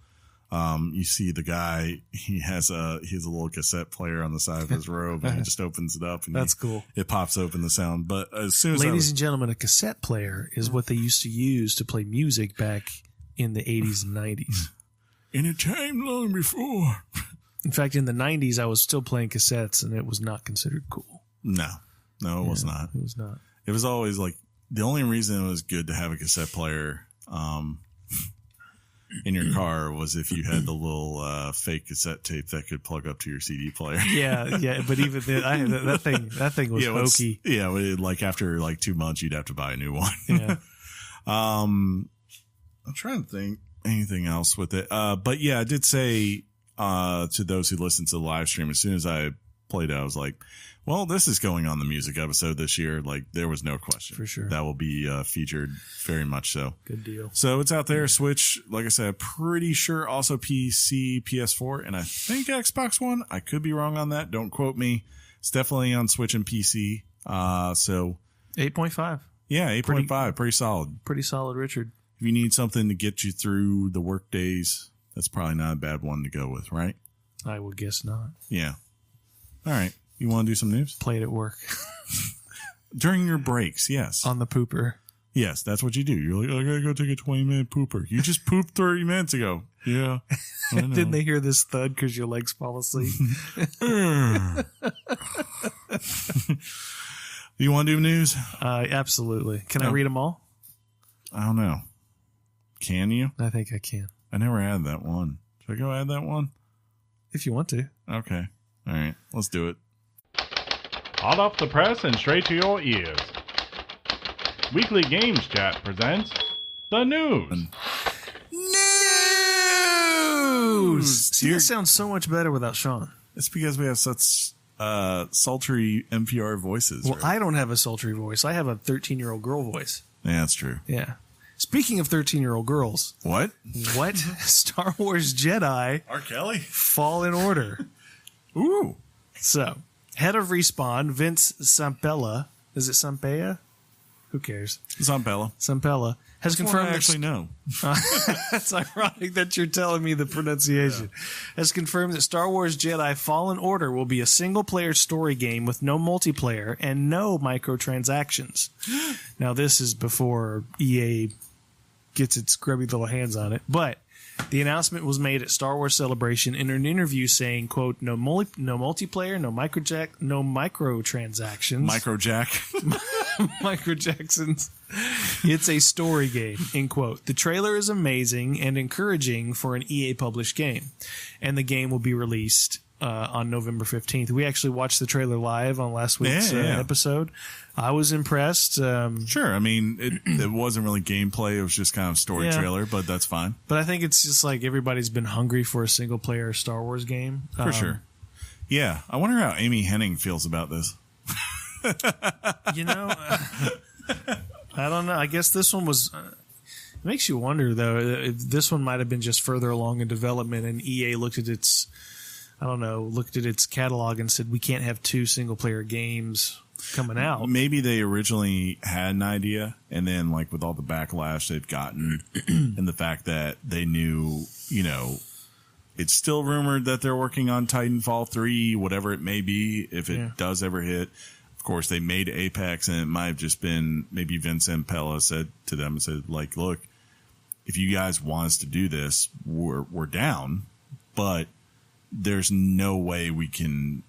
you see the guy. He has a little cassette player on the side of his robe, and it just opens it up, and
that's cool.
It pops open the sound. But as soon as
ladies and gentlemen, a cassette player is what they used to use to play music back in the 80s and 90s.
In a time long before.
In fact, in the 90s, I was still playing cassettes, and it was not considered cool.
No, it was not.
It was not.
It was always like the only reason it was good to have a cassette player in your car was if you had the little fake cassette tape that could plug up to your CD player.
Yeah. But even then, that thing was hokey.
Like after like 2 months, you'd have to buy a new one.
Yeah.
I'm trying to think anything else with it. But yeah, I did say to those who listened to the live stream, as soon as I played it, I was like, well, this is going on the music episode this year. Like, there was no question.
For sure.
That will be featured very much so.
Good deal.
So it's out there. Switch, like I said, pretty sure also PC, PS4, and I think Xbox One. I could be wrong on that. Don't quote me. It's definitely on Switch and PC. So
8.5.
Yeah, 8.5. Pretty solid.
Pretty solid, Richard.
If you need something to get you through the work days, that's probably not a bad one to go with, right?
I would guess not.
Yeah. All right. You want to do some news?
Play it at work.
During your breaks, yes.
On the pooper.
Yes, that's what you do. You're like, I gotta go take a 20-minute pooper. You just pooped 30 minutes ago. Yeah.
Didn't they hear this thud because your legs fall asleep?
You want to do news?
Absolutely. Can I read them all?
I don't know. Can you?
I think I can.
I never had that one. Should I go add that one?
If you want to.
Okay. All right. Let's do it.
Hot off the press and straight to your ears. Weekly Games Chat presents the news.
News! See, that sounds so much better without Sean.
It's because we have such sultry NPR voices.
Well,
right?
I don't have a sultry voice. I have a 13-year-old girl voice.
Yeah, that's true.
Yeah. Speaking of 13-year-old girls.
What?
Star Wars Jedi.
R. Kelly?
Fallen Order.
Ooh.
So, head of Respawn, Vince Zampella. Is it Zampella? Who cares? Zampella has confirmed.
I actually know.
That's ironic that you're telling me the pronunciation. Yeah. Has confirmed that Star Wars Jedi Fallen Order will be a single-player story game with no multiplayer and no microtransactions. Now, this is before EA gets its grubby little hands on it, but the announcement was made at Star Wars Celebration in an interview saying, quote, no multiplayer, no microtransactions. Microjacksons. It's a story game, end quote. The trailer is amazing and encouraging for an EA published game, and the game will be released on November 15th. We actually watched the trailer live on last week's episode. I was impressed.
Sure. I mean, it wasn't really gameplay. It was just kind of story trailer, but that's fine.
But I think it's just like everybody's been hungry for a single-player Star Wars game.
For sure. Yeah. I wonder how Amy Hennig feels about this.
You know, I don't know. I guess this one was... it makes you wonder, though, if this one might have been just further along in development and EA looked at its catalog and said, we can't have 2 single-player games coming out.
Maybe they originally had an idea, and then like with all the backlash they've gotten and the fact that they knew, you know, it's still rumored that they're working on Titanfall 3, whatever it may be, if it does ever hit. Of course, they made Apex, and it might have just been maybe Vincent Pella said to them and said, like, look, if you guys want us to do this, we're down, but there's no way we can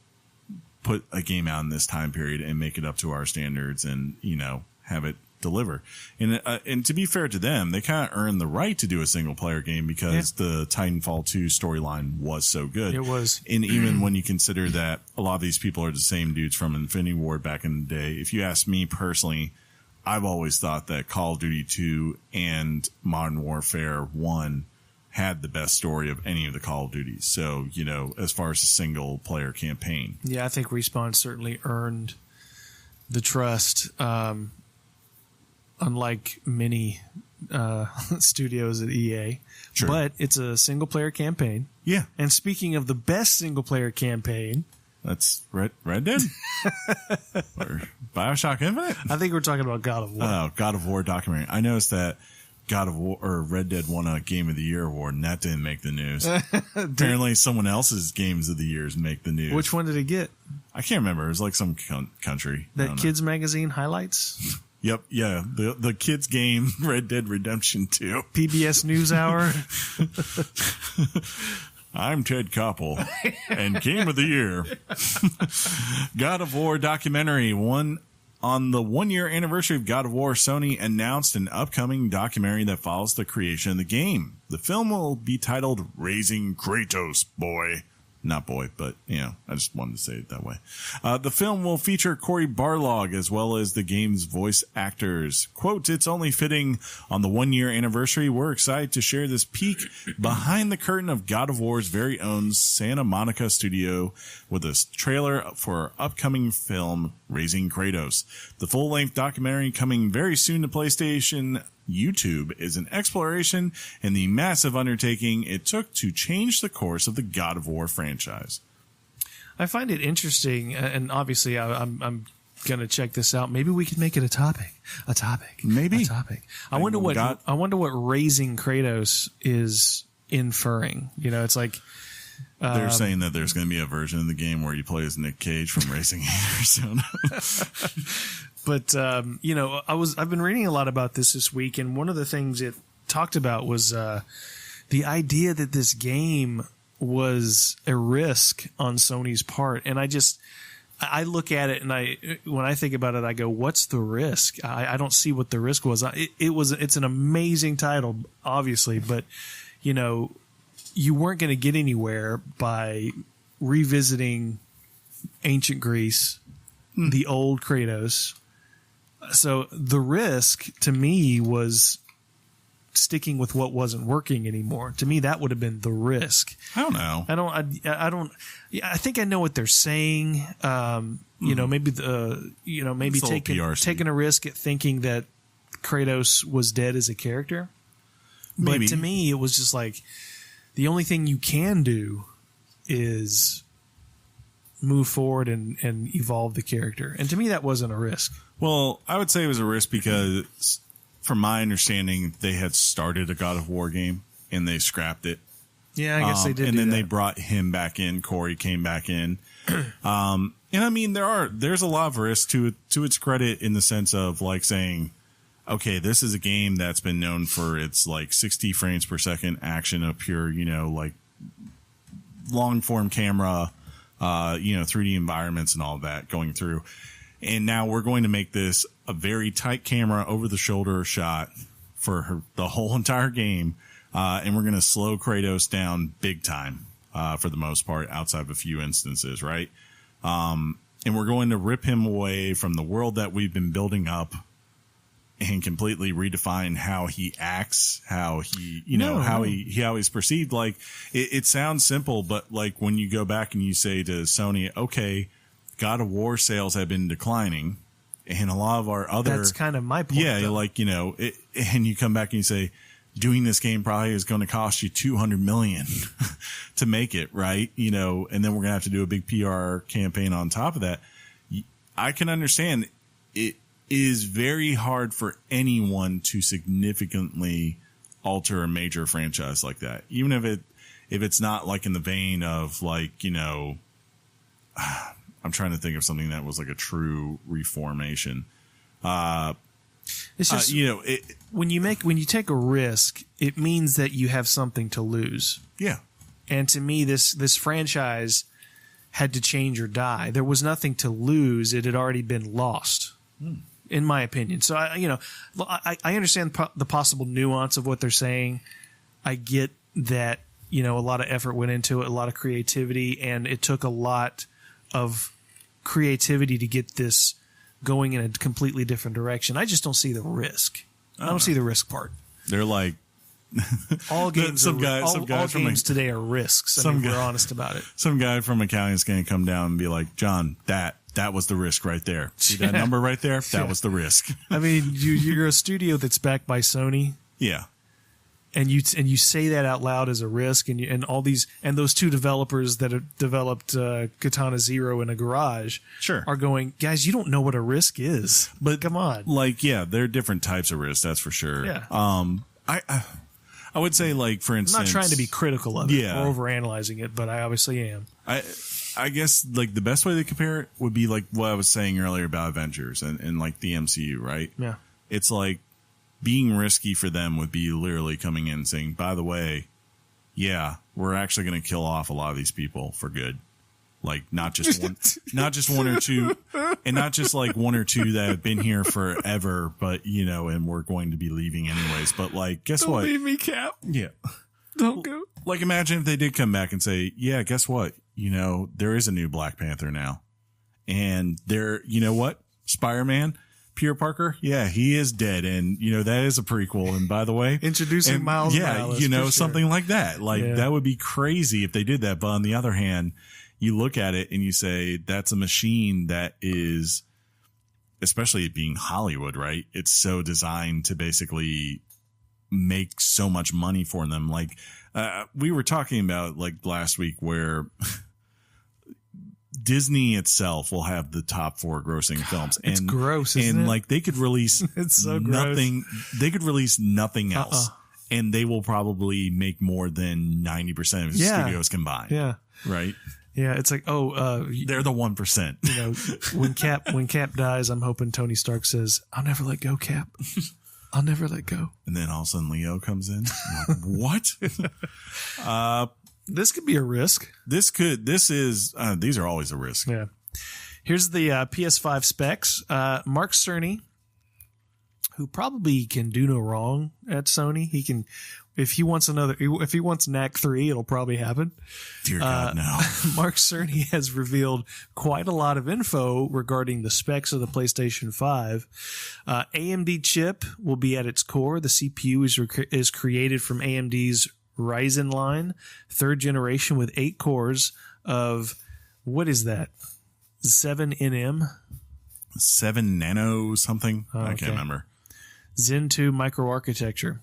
put a game out in this time period and make it up to our standards and, you know, have it deliver. And to be fair to them, they kind of earned the right to do a single player game because the Titanfall 2 storyline was so good.
It was.
And even when you consider that a lot of these people are the same dudes from Infinity Ward back in the day, if you ask me personally, I've always thought that Call of Duty 2 and Modern Warfare 1 had the best story of any of the Call of Duties. So, you know, as far as a single player campaign.
Yeah, I think Respawn certainly earned the trust, unlike many studios at EA.
Sure.
But it's a single player campaign.
Yeah.
And speaking of the best single player campaign,
that's Red Dead? Or BioShock Infinite?
I think we're talking about God of War.
Oh, God of War documentary. I noticed that God of War or Red Dead won a Game of the Year award, and that didn't make the news. Apparently, someone else's Games of the Years make the news.
Which one did it get?
I can't remember. It was like some country.
That Kids Magazine highlights?
Yep, yeah. The kids game, Red Dead Redemption 2.
PBS NewsHour.
I'm Ted Koppel, and Game of the Year. God of War documentary. On the 1-year anniversary of God of War, Sony announced an upcoming documentary that follows the creation of the game. The film will be titled Raising Kratos, Boy. Not boy, but, you know, I just wanted to say it that way. The film will feature Cory Barlog as well as the game's voice actors. Quote, it's only fitting on the 1-year anniversary. We're excited to share this peek behind the curtain of God of War's very own Santa Monica studio with a trailer for our upcoming film, Raising Kratos. The full-length documentary coming very soon to PlayStation YouTube is an exploration in the massive undertaking it took to change the course of the God of War franchise.
I find it interesting, and obviously I'm going to check this out. Maybe we could make it a topic.
Maybe.
A topic. I wonder what raising Kratos is inferring. You know, it's like
they're saying that there's going to be a version of the game where you play as Nick Cage from Racing Arizona.
But, you know, I've been reading a lot about this week, and one of the things it talked about was the idea that this game was a risk on Sony's part. And I look at it, and when I think about it, I go, what's the risk? I don't see what the risk was. It's an amazing title, obviously, but, you know, you weren't going to get anywhere by revisiting ancient Greece, the old Kratos. So the risk to me was sticking with what wasn't working anymore. To me, that would have been the risk.
I don't know.
I think I know what they're saying. You know, maybe taking a risk at thinking that Kratos was dead as a character.
Maybe.
But to me, it was just like the only thing you can do is move forward and evolve the character. And to me, that wasn't a risk.
Well, I would say it was a risk because, from my understanding, they had started a God of War game and they scrapped it.
Yeah, I guess they did.
And then they brought him back in. Corey came back in. And I mean, there's a lot of risk to its credit in the sense of like saying, okay, this is a game that's been known for its like 60 frames per second action of pure, you know, like long form camera, you know, 3D environments and all that going through. And now we're going to make this a very tight camera over the shoulder shot for the whole entire game. And we're going to slow Kratos down big time, for the most part, outside of a few instances. Right. And we're going to rip him away from the world that we've been building up and completely redefine how he acts, how he, you know, how he's perceived. Like it sounds simple, but like when you go back and you say to Sony, okay, God of War sales have been declining, and a lot of our other...
That's kind of my point.
Yeah, though. Like, you know, and you come back and you say, doing this game probably is going to cost you $200 million to make it, right? You know, and then we're going to have to do a big PR campaign on top of that. I can understand it is very hard for anyone to significantly alter a major franchise like that, even if it's not like in the vein of like, you know... I'm trying to think of something that was like a true reformation.
It's just,
you know,
when you take a risk, it means that you have something to lose.
Yeah.
And to me, this franchise had to change or die. There was nothing to lose. It had already been lost, in my opinion. So I understand the possible nuance of what they're saying. I get that, you know, a lot of effort went into it, a lot of creativity, and it took a lot of creativity to get this going in a completely different direction. I just don't see the risk. I don't see the risk part.
They're like
all games. All games today are risks. I mean, we're honest about it.
Some guy from accounting is going to come down and be like, John, that was the risk right there. See that number right there? That was the risk.
I mean, you're a studio that's backed by Sony.
Yeah.
And you say that out loud as a risk, and all these and those two developers that have developed Katana Zero in a garage, are going, guys, you don't know what a risk is. But come on,
like, yeah, there are different types of risks, that's for sure.
Yeah.
I would say, like, for instance,
I'm not trying to be critical of it or overanalyzing it, but I obviously am.
I guess, like, the best way to compare it would be like what I was saying earlier about Avengers and like the MCU, right?
Yeah.
It's like, being risky for them would be literally coming in and saying, by the way, yeah, we're actually going to kill off a lot of these people for good. Like, not just one or two, and not just like one or two that have been here forever, but, you know, and we're going to be leaving anyways. But, like, guess what?
Don't leave me, Cap.
Yeah.
Don't go.
Like, imagine if they did come back and say, yeah, guess what? You know, there is a new Black Panther now. And you know what? Spider-Man, Peter Parker, yeah, he is dead, and you know that is a prequel. And by the way,
introducing Miles Morales,
you know, something like that. Like that would be crazy if they did that. But on the other hand, you look at it and you say that's a machine that is, especially it being Hollywood, right? It's so designed to basically make so much money for them. Like we were talking about like last week where Disney itself will have the top 4 grossing films. And,
it's gross, isn't it?
Like they could release
it's so
nothing.
Gross.
They could release nothing else, and they will probably make more than 90% of the studios combined.
Yeah,
right.
Yeah, it's like
they're the 1%.
You know, when Cap dies, I'm hoping Tony Stark says, "I'll never let go, Cap. I'll never let go."
And then all of a sudden Leo comes in. I'm like, what?
This could be a risk.
These are always a risk.
Yeah. Here's the PS5 specs. Mark Cerny, who probably can do no wrong at Sony. He can, if he wants NAC 3, it'll probably happen.
Dear God, no.
Mark Cerny has revealed quite a lot of info regarding the specs of the PlayStation 5. AMD chip will be at its core. The CPU is created from AMD's Ryzen line, 3rd generation with 8 cores of, what is that? 7nm?
7 nano something? I can't remember.
Zen 2 microarchitecture.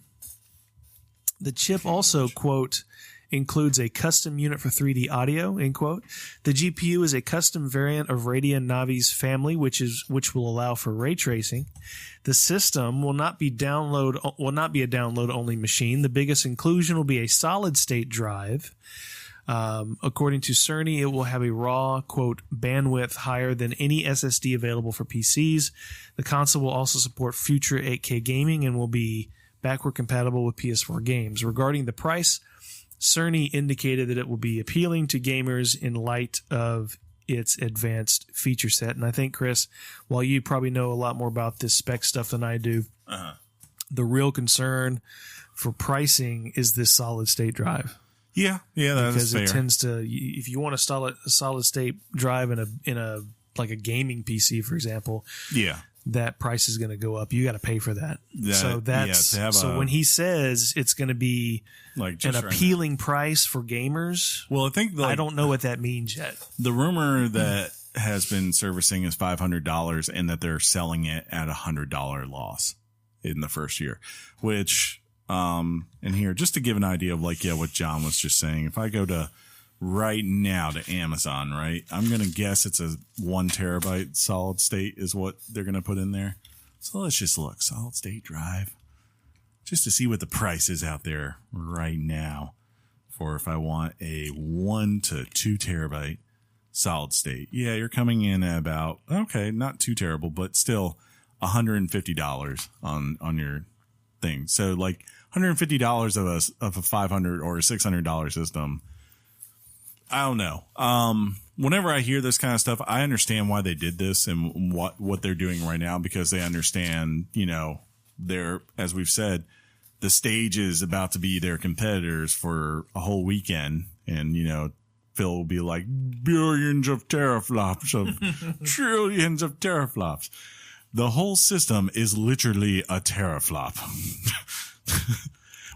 The chip also, quote, includes a custom unit for 3D audio, end quote. The GPU is a custom variant of Radeon Navi's family, which will allow for ray tracing. The system will not be a download only machine. The biggest inclusion will be a solid state drive. According to Cerny, it will have a raw, quote, bandwidth higher than any SSD available for PCs. The console will also support future 8K gaming and will be backward compatible with PS4 games. Regarding the price, Cerny indicated that it will be appealing to gamers in light of its advanced feature set. And I think, Chris, while you probably know a lot more about this spec stuff than I do, the real concern for pricing is this solid state drive.
Yeah, that's
because
fair.
It tends to, if you want a solid state drive in a like a gaming PC, for example, that price is going to go up. You got to pay for that. So when he says it's going to be like an appealing price for gamers,
well, I think
I don't know what that means yet.
The rumor that has been surfacing is $500, and that they're selling it at $100 loss in the first year. Which, and here, just to give an idea of like what John was just saying, if I go to right now to Amazon, right, I'm going to guess it's a 1 terabyte solid state is what they're going to put in there. So let's just look, solid state drive, just to see what the price is out there right now for if I want a 1 to 2 terabyte solid state. Yeah, you're coming in at about, okay, not too terrible, but still $150 on your thing. So like $150 of a $500 or a $600 system. I don't know. Whenever I hear this kind of stuff, I understand why they did this and what they're doing right now, because they understand, they're, as we've said, the stage is about to be their competitors for a whole weekend, and, Phil will be like, billions of teraflops of trillions of teraflops. The whole system is literally a teraflop.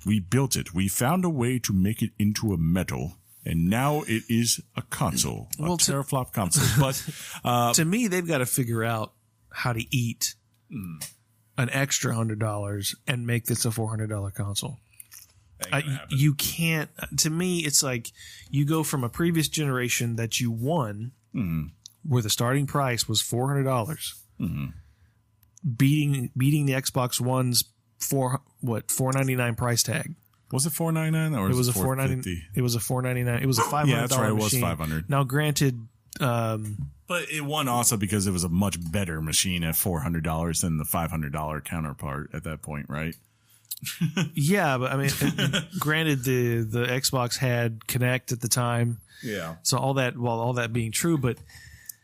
We built it. We found a way to make it into a metal. And now it is a console, a teraflop console. But
to me, they've got to figure out how to eat an extra $100 and make this a $400 console. You can't. To me, it's like you go from a previous generation that you won, where the starting price was $400, beating the Xbox One's $499 price tag.
Was it $499 or was it $450?
It was a $499. It was a $500.
Yeah, that's right. It was
machine.
$500.
Now, granted,
but it won also because it was a much better machine at $400 than the $500 counterpart at that point, right?
Yeah, but I mean, granted, the Xbox had Kinect at the time.
Yeah.
So all that being true, but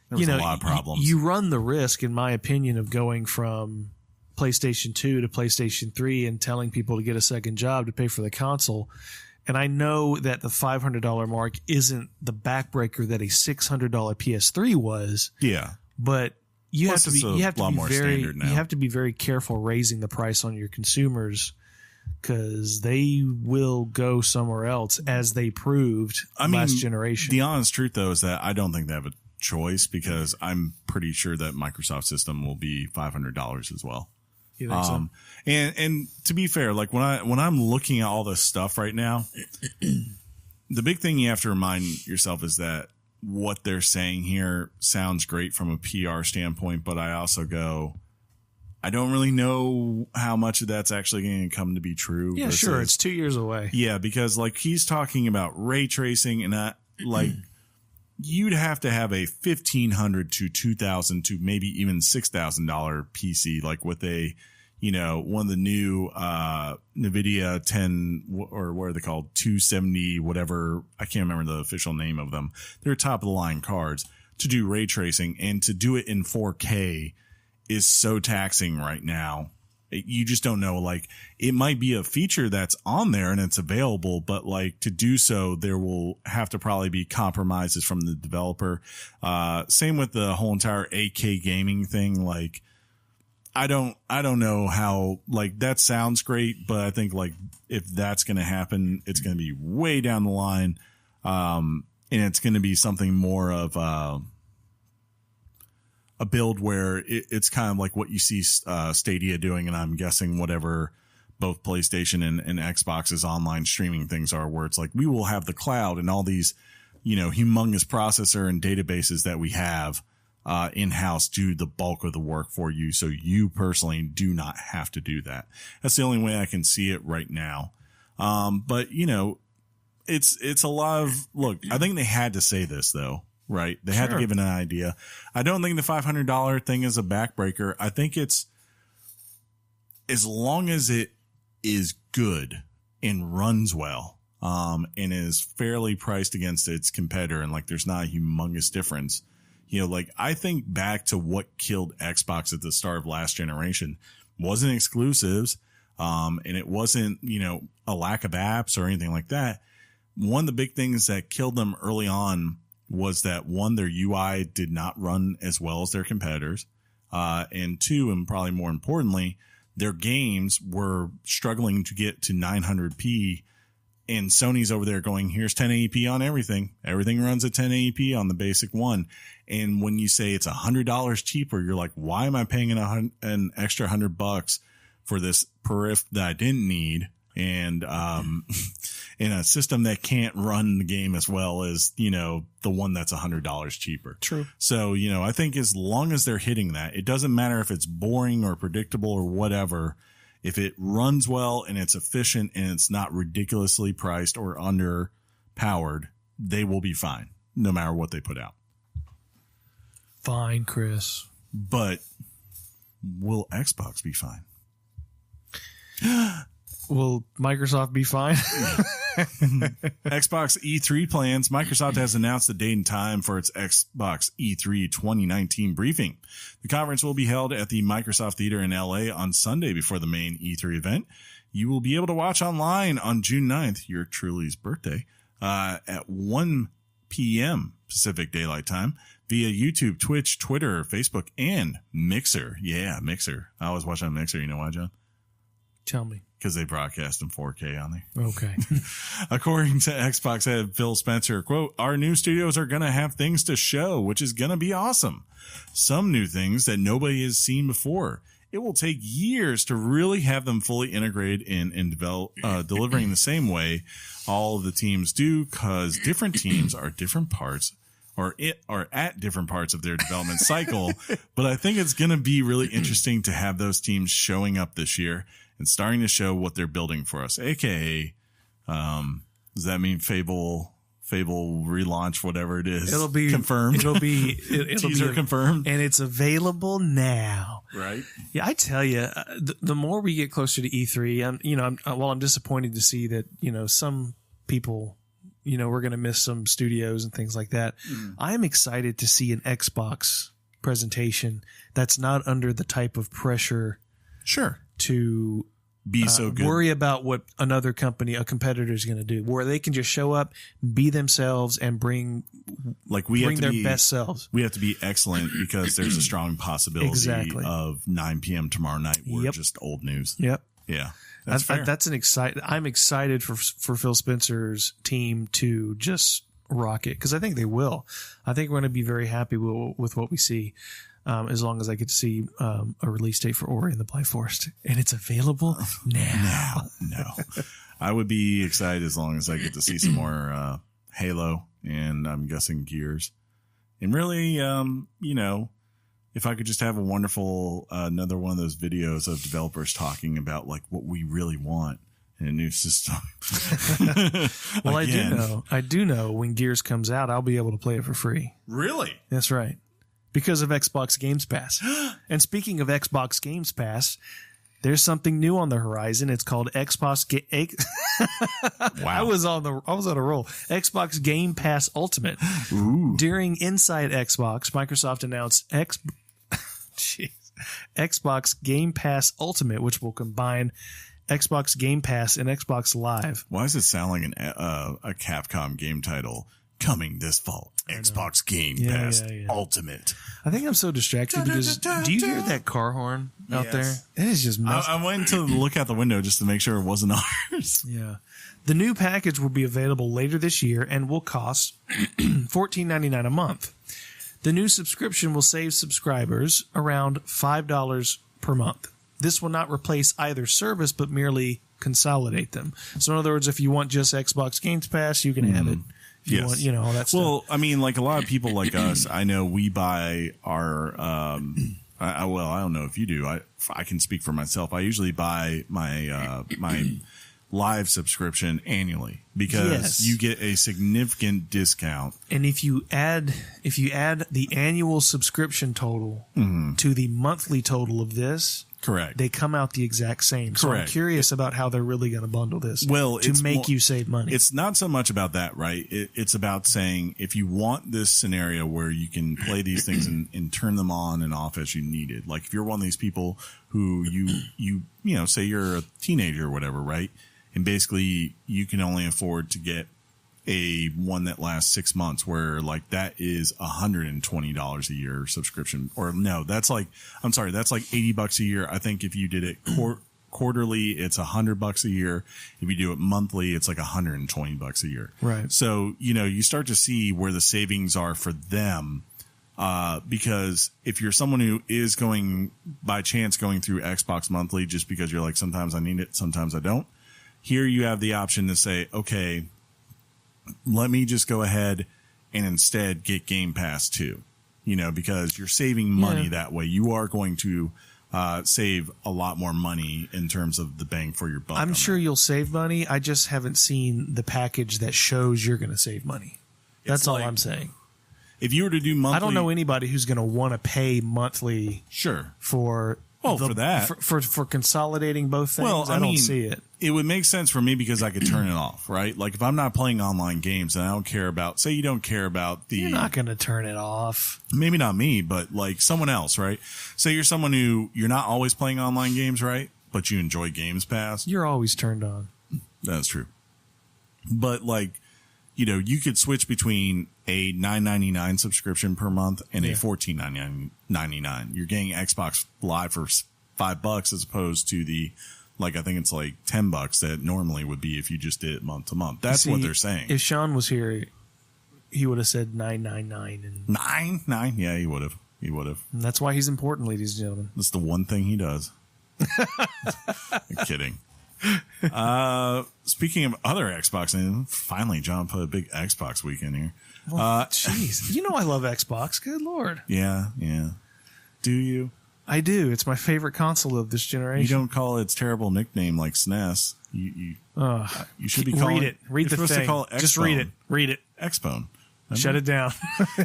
there was a lot of problems.
You run the risk, in my opinion, of going from PlayStation 2 to PlayStation 3 and telling people to get a second job to pay for the console. And I know that the $500 mark isn't the backbreaker that a $600 PS3 was.
Yeah.
But you have to be very careful raising the price on your consumers, because they will go somewhere else, as they proved last generation.
The honest truth, though, is that I don't think they have a choice, because I'm pretty sure that Microsoft system will be $500 as well.
You think so?
And to be fair, like when I'm looking at all this stuff right now, the big thing you have to remind yourself is that what they're saying here sounds great from a PR standpoint, but I also go, I don't really know how much of that's actually going to come to be true.
Yeah, sure. It's 2 years away.
Yeah, because like he's talking about ray tracing, and like you'd have to have a $1,500 to $2,000 to maybe even $6,000 PC, like with a, one of the new NVIDIA 10, or what are they called, 270 whatever, I can't remember the official name of them. They're top of the line cards to do ray tracing, and to do it in 4K is so taxing right now. You just don't know. Like, it might be a feature that's on there and it's available, but like to do so, there will have to probably be compromises from the developer. Same with the whole entire 8K gaming thing. Like, I don't know how, like, that sounds great, but I think like if that's going to happen, it's going to be way down the line. And it's going to be something more of, a build where it's kind of like what you see Stadia doing, and I'm guessing whatever both PlayStation and Xbox's online streaming things are, where it's like we will have the cloud and all these, humongous processor and databases that we have in-house do the bulk of the work for you, so you personally do not have to do that. That's the only way I can see it right now. But it's a lot of, look, I think they had to say this though. Right. They had to give it an idea. I don't think the $500 thing is a backbreaker. I think it's, as long as it is good and runs well, and is fairly priced against its competitor, and like there's not a humongous difference. Like I think back to what killed Xbox at the start of last generation wasn't exclusives. And it wasn't, a lack of apps or anything like that. One of the big things that killed them early on was that, one, their UI did not run as well as their competitors. And two, and probably more importantly, their games were struggling to get to 900p, and Sony's over there going, here's 1080p on everything. Everything runs at 1080p on the basic one. And when you say it's $100 cheaper, you're like, why am I paying an extra $100 for this peripheral that I didn't need? And, in a system that can't run the game as well as, the one that's $100 cheaper.
True.
So, I think as long as they're hitting that, it doesn't matter if it's boring or predictable or whatever. If it runs well and it's efficient and it's not ridiculously priced or underpowered, they will be fine, no matter what they put out.
Fine, Chris.
But will Xbox be fine?
Will Microsoft be fine?
Xbox E3 plans. Microsoft has announced the date and time for its Xbox E3 2019 briefing. The conference will be held at the Microsoft Theater in LA on Sunday before the main E3 event. You will be able to watch online on June 9th, your Truly's birthday, at 1 p.m. Pacific Daylight Time via YouTube, Twitch, Twitter, Facebook, and Mixer. Yeah, Mixer. I always watch on Mixer. You know why, John?
Tell me.
Because they broadcast in 4K on there.
Okay.
According to Xbox head Phil Spencer, quote, our new studios are going to have things to show, which is going to be awesome. Some new things that nobody has seen before. It will take years to really have them fully integrated in and delivering the same way all of the teams do, because different teams are different parts are at different parts of their development cycle. But I think it's going to be really interesting to have those teams showing up this year and starting to show what they're building for us. AKA, does that mean Fable relaunch, whatever it is?
It'll be confirmed. It'll be
teaser confirmed,
and it's available now.
Right?
Yeah, I tell you, the more we get closer to E3, I'm disappointed to see that some people, we're going to miss some studios and things like that. I am excited to see an Xbox presentation that's not under the type of pressure, to
be so good,
worry about what another competitor is going to do, where they can just show up, be themselves, and bring their best selves.
We have to be excellent because there's a strong possibility of 9 p.m. tomorrow night. We're just old news.
Yep.
Yeah.
I'm excited for Phil Spencer's team to just rock it, because I think they will. I think we're going to be very happy with what we see. As long as I get to see a release date for Ori and the Blind Forest, and it's available now.
No, I would be excited as long as I get to see some more Halo, and I'm guessing Gears, and really, if I could just have a wonderful another one of those videos of developers talking about like what we really want in a new system.
Well, I do know when Gears comes out, I'll be able to play it for free.
Really?
That's right. Because of Xbox Games Pass. And speaking of Xbox Games Pass, there's something new on the horizon. It's called Xbox
Wow.
I was on a roll. Xbox Game Pass Ultimate.
Ooh.
During Inside Xbox, Microsoft announced Xbox Game Pass Ultimate, which will combine Xbox Game Pass and Xbox Live.
Why does it sound like a Capcom game title? Coming this fall, Xbox Game Pass Ultimate.
I think I'm so distracted because do you hear that car horn out there? It is just
I went to look out the window just to make sure it wasn't ours.
Yeah. The new package will be available later this year and will cost $14.99 a month. The new subscription will save subscribers around $5 per month. This will not replace either service, but merely consolidate them. So in other words, if you want just Xbox Game Pass, you can have it.
Yes.
All that stuff.
Well, I mean, like a lot of people like us, I know we buy our, I don't know if you do. I can speak for myself. I usually buy my, my live subscription annually because you get a significant discount.
And if you add the annual subscription total to the monthly total of this,
correct,
they come out the exact same. So I'm curious about how they're really going to bundle this to make you save money.
It's not so much about that, right? It's about saying if you want this scenario where you can play these things and turn them on and off as you need it. Like if you're one of these people who you say you're a teenager or whatever, right? And basically you can only afford to get a one that lasts 6 months, where like that is $120 a year subscription, or no, that's like $80 a year. I think if you did it quarterly, it's $100 a year. If you do it monthly, it's like $120 a year.
Right.
So, you start to see where the savings are for them. Because if you're someone who is by chance going through Xbox monthly, just because you're like, sometimes I need it, sometimes I don't. Here you have the option to say, okay, let me just go ahead and instead get Game Pass too, because you're saving money that way. You are going to save a lot more money in terms of the bang for your buck.
I'm sure you'll save money. I just haven't seen the package that shows you're going to save money. That's all I'm saying.
If you were to do monthly,
I don't know anybody who's going to want to pay monthly.
Sure.
For that, for consolidating both things.
Well,
I don't see it.
It would make sense for me because I could turn it off, right? Like if I'm not playing online games and I don't care about, say you don't care about
you're not going to turn it off.
Maybe not me, but like someone else, right? Say you're someone who you're not always playing online games, right? But you enjoy Games Pass.
You're always turned on.
That's true. But like, you could switch between a $9.99 subscription per month and a $14.99. You're getting Xbox Live for $5 as opposed to the, I think it's like $10 that normally would be if you just did it month to month. That's what they're saying.
If Sean was here, he would have said $9.99 and
$9? Yeah, he would have. He would have.
And that's why he's important, ladies and gentlemen.
That's the one thing he does. I'm kidding. Speaking of other Xbox, and finally John put a big Xbox weekend here.
Jeez. I love Xbox. Good Lord.
Yeah. Do you?
I do. It's my favorite console of this generation.
You don't call its terrible nickname like SNES. You should be calling it.
Read the thing.
To call it
just read it. Read it.
Xbone.
Shut it down.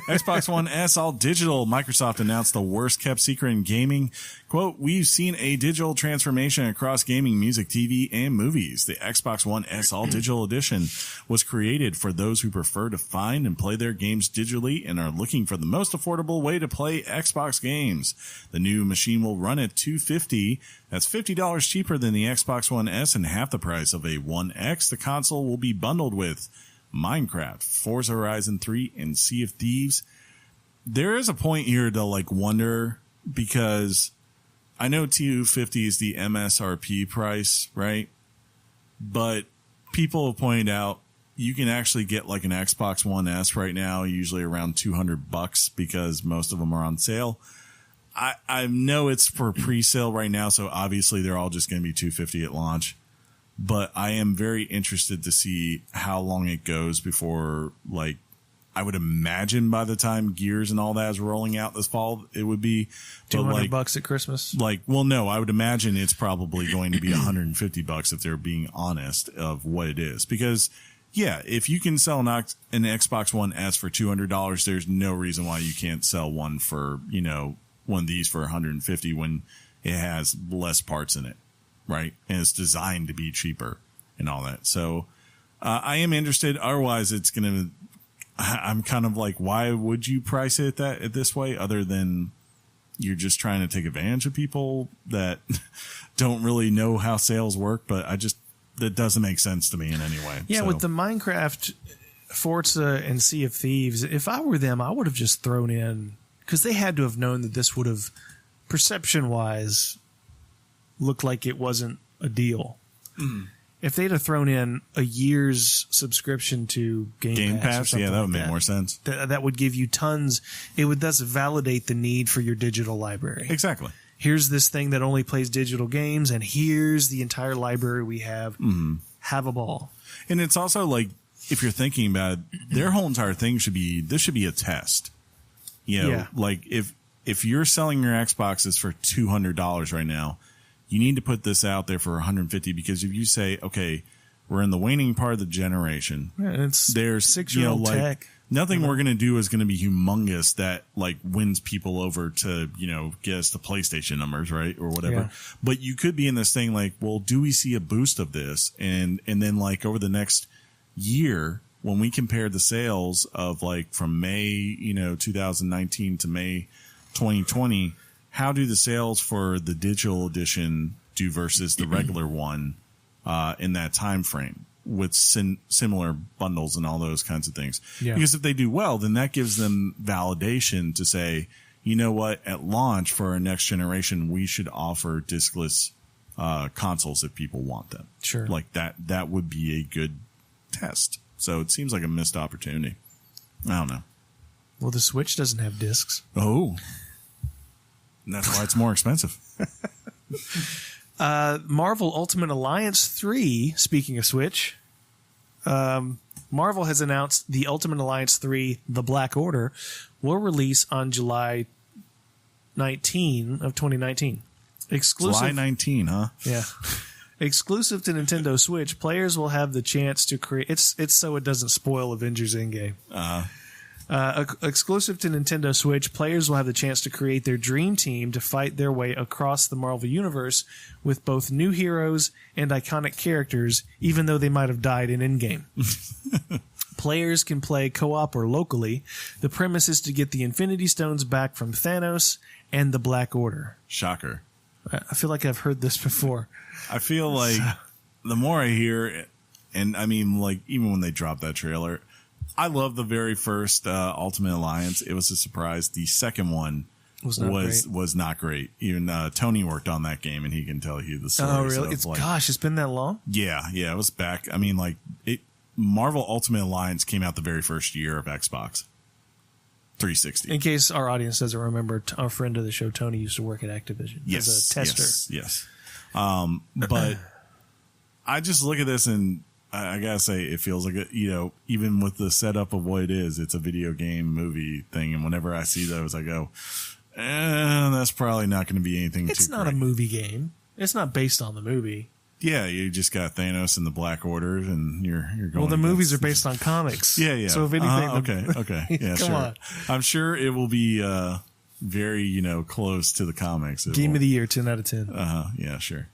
Xbox One S all digital. Microsoft announced the worst kept secret in gaming. Quote, we've seen a digital transformation across gaming, music, TV, and movies. The Xbox One S all digital edition was created for those who prefer to find and play their games digitally and are looking for the most affordable way to play Xbox games. The new machine will run at $250. That's $50 cheaper than the Xbox One S and half the price of a One X. The console will be bundled with Minecraft, Forza Horizon 3, and Sea of Thieves. There is a point here to wonder, because I know $250 is the MSRP price, right? But people have pointed out you can actually get an Xbox One S right now, usually around $200 because most of them are on sale. I know it's for pre-sale right now, so obviously they're all just going to be $250 at launch. But I am very interested to see how long it goes before, I would imagine by the time Gears and all that is rolling out this fall, it would be
$200 at Christmas.
No, I would imagine it's probably going to be $150 if they're being honest of what it is. Because, if you can sell an Xbox One S for $200, there's no reason why you can't sell one for, one of these for $150 when it has less parts in it. Right. And it's designed to be cheaper and all that. So I am interested. Otherwise, it's going to, I'm kind of why would you price it this way other than you're just trying to take advantage of people that don't really know how sales work? But that doesn't make sense to me in any way.
Yeah. So. With the Minecraft, Forza, and Sea of Thieves, if I were them, I would have just thrown in, because they had to have known that this would have, perception wise, looked like it wasn't a deal. If they'd have thrown in a year's subscription to Game Pass,
that would make more sense.
That would give you tons. It would thus validate the need for your digital library.
Exactly.
Here's this thing that only plays digital games, and here's the entire library we have. Have a ball.
And it's also if you're thinking about it, their whole entire thing should be a test. If you're selling your Xboxes for $200 right now, you need to put this out there for $150, because if you say, okay, we're in the waning part of the generation, there's
6-year-old tech.
Nothing we're going to do is going to be humongous that wins people over to, get us the PlayStation numbers, right? Or whatever. Yeah. But you could be in this thing well, do we see a boost of this? And then over the next year, when we compare the sales of from May, 2019 to May 2020, how do the sales for the digital edition do versus the regular one in that time frame with similar bundles and all those kinds of things? Yeah. Because if they do well, then that gives them validation to say, you know what, at launch for our next generation, we should offer diskless consoles if people want them.
Sure.
That would be a good test. So it seems like a missed opportunity. I don't know.
Well, the Switch doesn't have discs.
Oh. And that's why it's more expensive.
Marvel Ultimate Alliance 3, speaking of Switch, Marvel has announced the Ultimate Alliance 3, The Black Order, will release on July 19 of 2019. Exclusive.
July 19, huh?
Yeah. Exclusive to Nintendo Switch, players will have the chance to create... It's so it doesn't spoil Avengers Endgame. Exclusive to Nintendo Switch, players will have the chance to create their dream team to fight their way across the Marvel Universe with both new heroes and iconic characters, even though they might have died in Endgame. Players can play co-op or locally. The premise is to get the Infinity Stones back from Thanos and the Black Order.
Shocker.
I feel like I've heard this before.
I feel like the more I hear it, and I mean, even when they dropped that trailer, I love the very first Ultimate Alliance. It was a surprise. The second one was not great. Even Tony worked on that game, and he can tell you the story.
Oh, really? It's been that long?
Yeah, it was back. I mean, Marvel Ultimate Alliance came out the very first year of Xbox 360.
In case our audience doesn't remember, our friend of the show, Tony, used to work at Activision as a tester.
Yes. But I just look at this and I gotta say, it feels like even with the setup of what it is, it's a video game movie thing. And whenever I see those, I go, that's probably not going to be anything.
It's not a movie game. It's not based on the movie.
Yeah, you just got Thanos and the Black Order, and you're going.
Well, the movies are based on comics.
Yeah.
So if anything,
okay, yeah,
come on.
I'm sure it will be very close to the comics.
Game of the year, 10 out of 10.
Yeah, sure.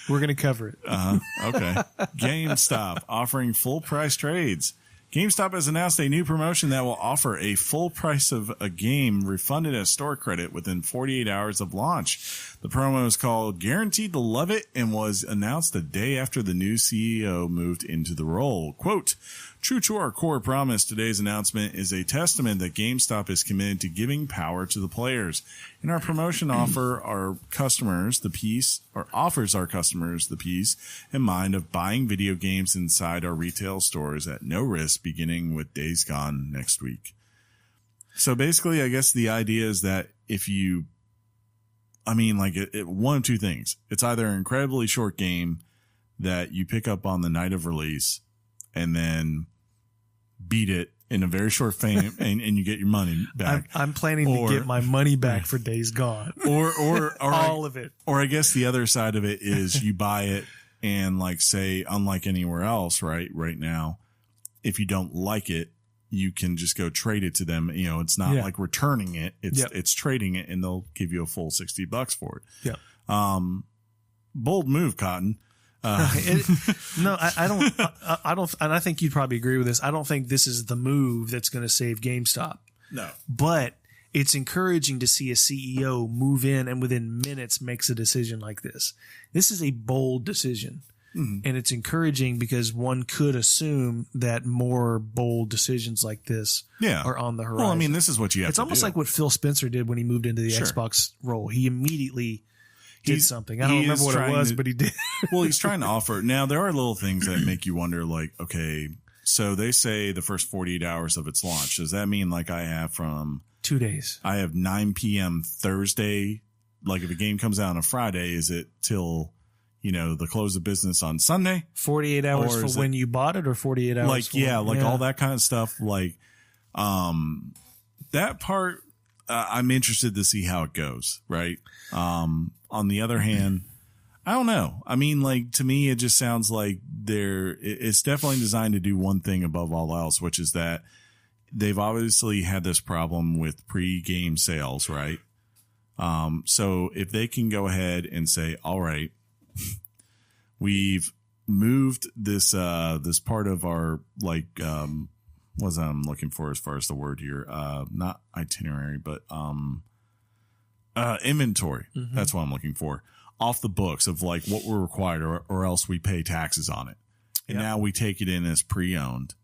We're going to cover it.
Okay. GameStop offering full price trades. GameStop has announced a new promotion that will offer a full price of a game refunded as store credit within 48 hours of launch. The promo is called Guaranteed to Love It and was announced the day after the new CEO moved into the role. Quote, true to our core promise, today's announcement is a testament that GameStop is committed to giving power to the players. In our promotion offers our customers the peace and mind of buying video games inside our retail stores at no risk, beginning with Days Gone next week. So basically, I guess the idea is that one of two things. It's either an incredibly short game that you pick up on the night of release and then beat it in a very short frame and you get your money back.
I'm planning to get my money back for Days Gone.
Or
all of it.
Or I guess the other side of it is you buy it and say, unlike anywhere else, right now, if you don't like it, you can just go trade it to them. It's not like returning it. It's trading it and they'll give you a full $60 for it.
Yeah.
Bold move, Cotton.
I don't, and I think you'd probably agree with this. I don't think this is the move that's going to save GameStop.
No.
But it's encouraging to see a CEO move in and within minutes makes a decision like this. This is a bold decision. Mm-hmm. And it's encouraging because one could assume that more bold decisions like this are on the horizon.
Well, I mean, this is what you have to do.
It's almost like what Phil Spencer did when he moved into the Xbox role. He immediately did something. I don't remember what it was, but he did.
Well, he's trying to offer. Now, there are little things that make you wonder, okay, so they say the first 48 hours of its launch. Does that mean I have from
2 days?
I have 9 p.m. Thursday. If a game comes out on a Friday, is it till the close of business on Sunday?
48 hours for when you bought it, or 48 hours?
All that kind of stuff. That part, I'm interested to see how it goes. Right. On the other hand, I don't know. I mean, to me, it just sounds like it's definitely designed to do one thing above all else, which is that they've obviously had this problem with pre-game sales, right? So if they can go ahead and say, all right, we've moved this part of our what's I'm looking for as far as the word here, not itinerary, but inventory. Mm-hmm. That's what I'm looking for, off the books of what we're required, or else we pay taxes on it. And now we take it in as pre-owned,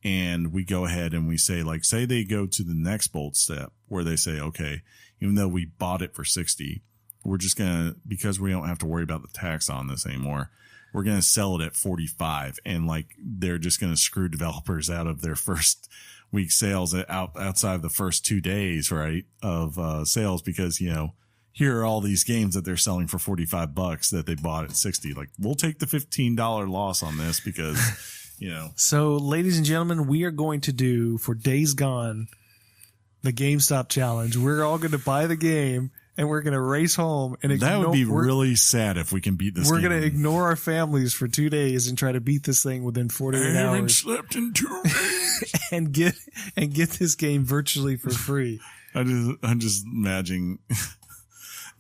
and we go ahead and we say, say they go to the next bold step where they say, okay, even though we bought it for 60, we're just going to, because we don't have to worry about the tax on this anymore, we're going to sell it at 45. And they're just going to screw developers out of their first week sales outside of the first 2 days, right, of sales, because, here are all these games that they're selling for $45 that they bought at 60. We'll take the $15 loss on this because,
So, ladies and gentlemen, we are going to do, for Days Gone, the GameStop challenge. We're all going to buy the game and we're going to race home. And
that would be really sad if we can beat this game.
We're going to ignore our families for 2 days and try to beat this thing within 48 hours.
I haven't slept in 2 days.
and get this game virtually for free.
I'm just imagining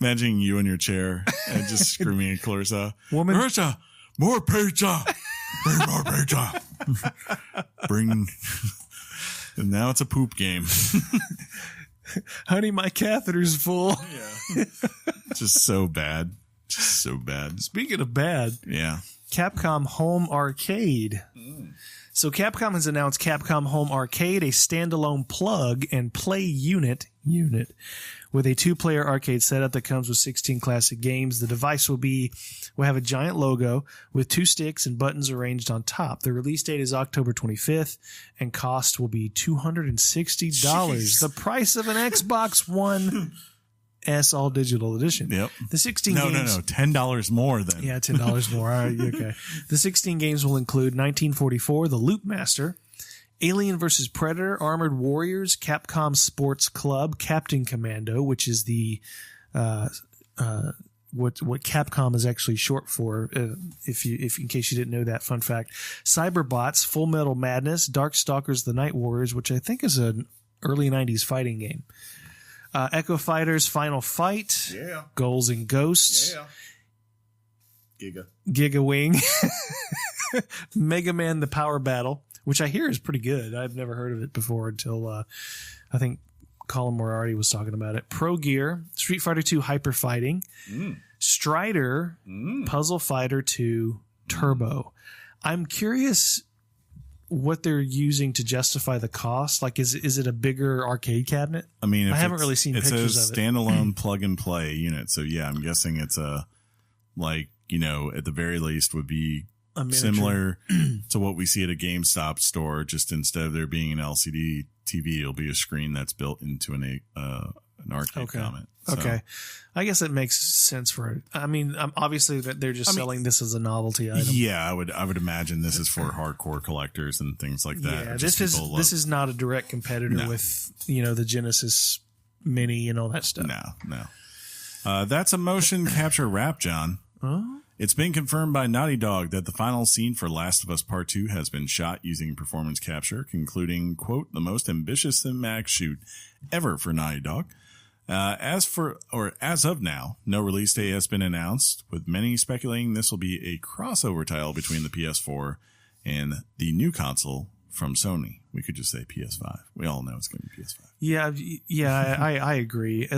you in your chair and just screaming at Clarissa.
Woman,
Clarissa, more pizza. Bring more pizza. And now it's a poop game.
Honey, my catheter's full.
Yeah. Just so bad. Speaking
of bad.
Yeah.
Capcom Home Arcade. So Capcom has announced Capcom Home Arcade, a standalone plug and play unit with a 2-player arcade setup that comes with 16 classic games. The device will have a giant logo with 2 sticks and buttons arranged on top. The release date is October 25th, and cost will be $260.
Jeez.
The price of an Xbox One S All Digital Edition.
Yep.
The 16
No,
games.
$10 more then.
Yeah, $10 more. All right, okay. The 16 games will include 1944, The Loop Master, Alien vs. Predator, Armored Warriors, Capcom Sports Club, Captain Commando, which is the what Capcom is actually short for. If in case you didn't know that, fun fact. Cyberbots, Full Metal Madness, Darkstalkers: The Night Warriors, which I think is an early '90s fighting game. Echo Fighters: Final Fight,
Yeah.
Goals and Ghosts,
Yeah.
Giga Wing, Mega Man: The Power Battle, which I hear is pretty good. I've never heard of it before until I think Colin Moriarty was talking about it. Pro Gear, Street Fighter 2 Hyper Fighting, Strider, Puzzle Fighter 2 Turbo. I'm curious what they're using to justify the cost. Like, is it a bigger arcade cabinet?
I mean,
I haven't really seen pictures
it's a
of it.
standalone plug and play unit. So yeah, I'm guessing it's a, like, at the very least would be similar to what we see at a GameStop store. Just instead of there being an LCD TV, it'll be a screen that's built into an arcade cabinet. So.
Okay. I guess it makes sense for it. I mean, obviously that they're just selling this as a novelty item.
Yeah, I would imagine this is for hardcore collectors and things like that.
Yeah, this is not a direct competitor with, the Genesis Mini and all that stuff.
No. That's a motion capture wrap, John.
Oh?
It's been confirmed by Naughty Dog that the final scene for Last of Us Part 2 has been shot using performance capture, concluding, quote, the most ambitious cinematic shoot ever for Naughty Dog. As of now, no release date has been announced, with many speculating this will be a crossover title between the PS4 and the new console from Sony. We could just say PS5. We all know it's going to be PS5.
Yeah, I agree.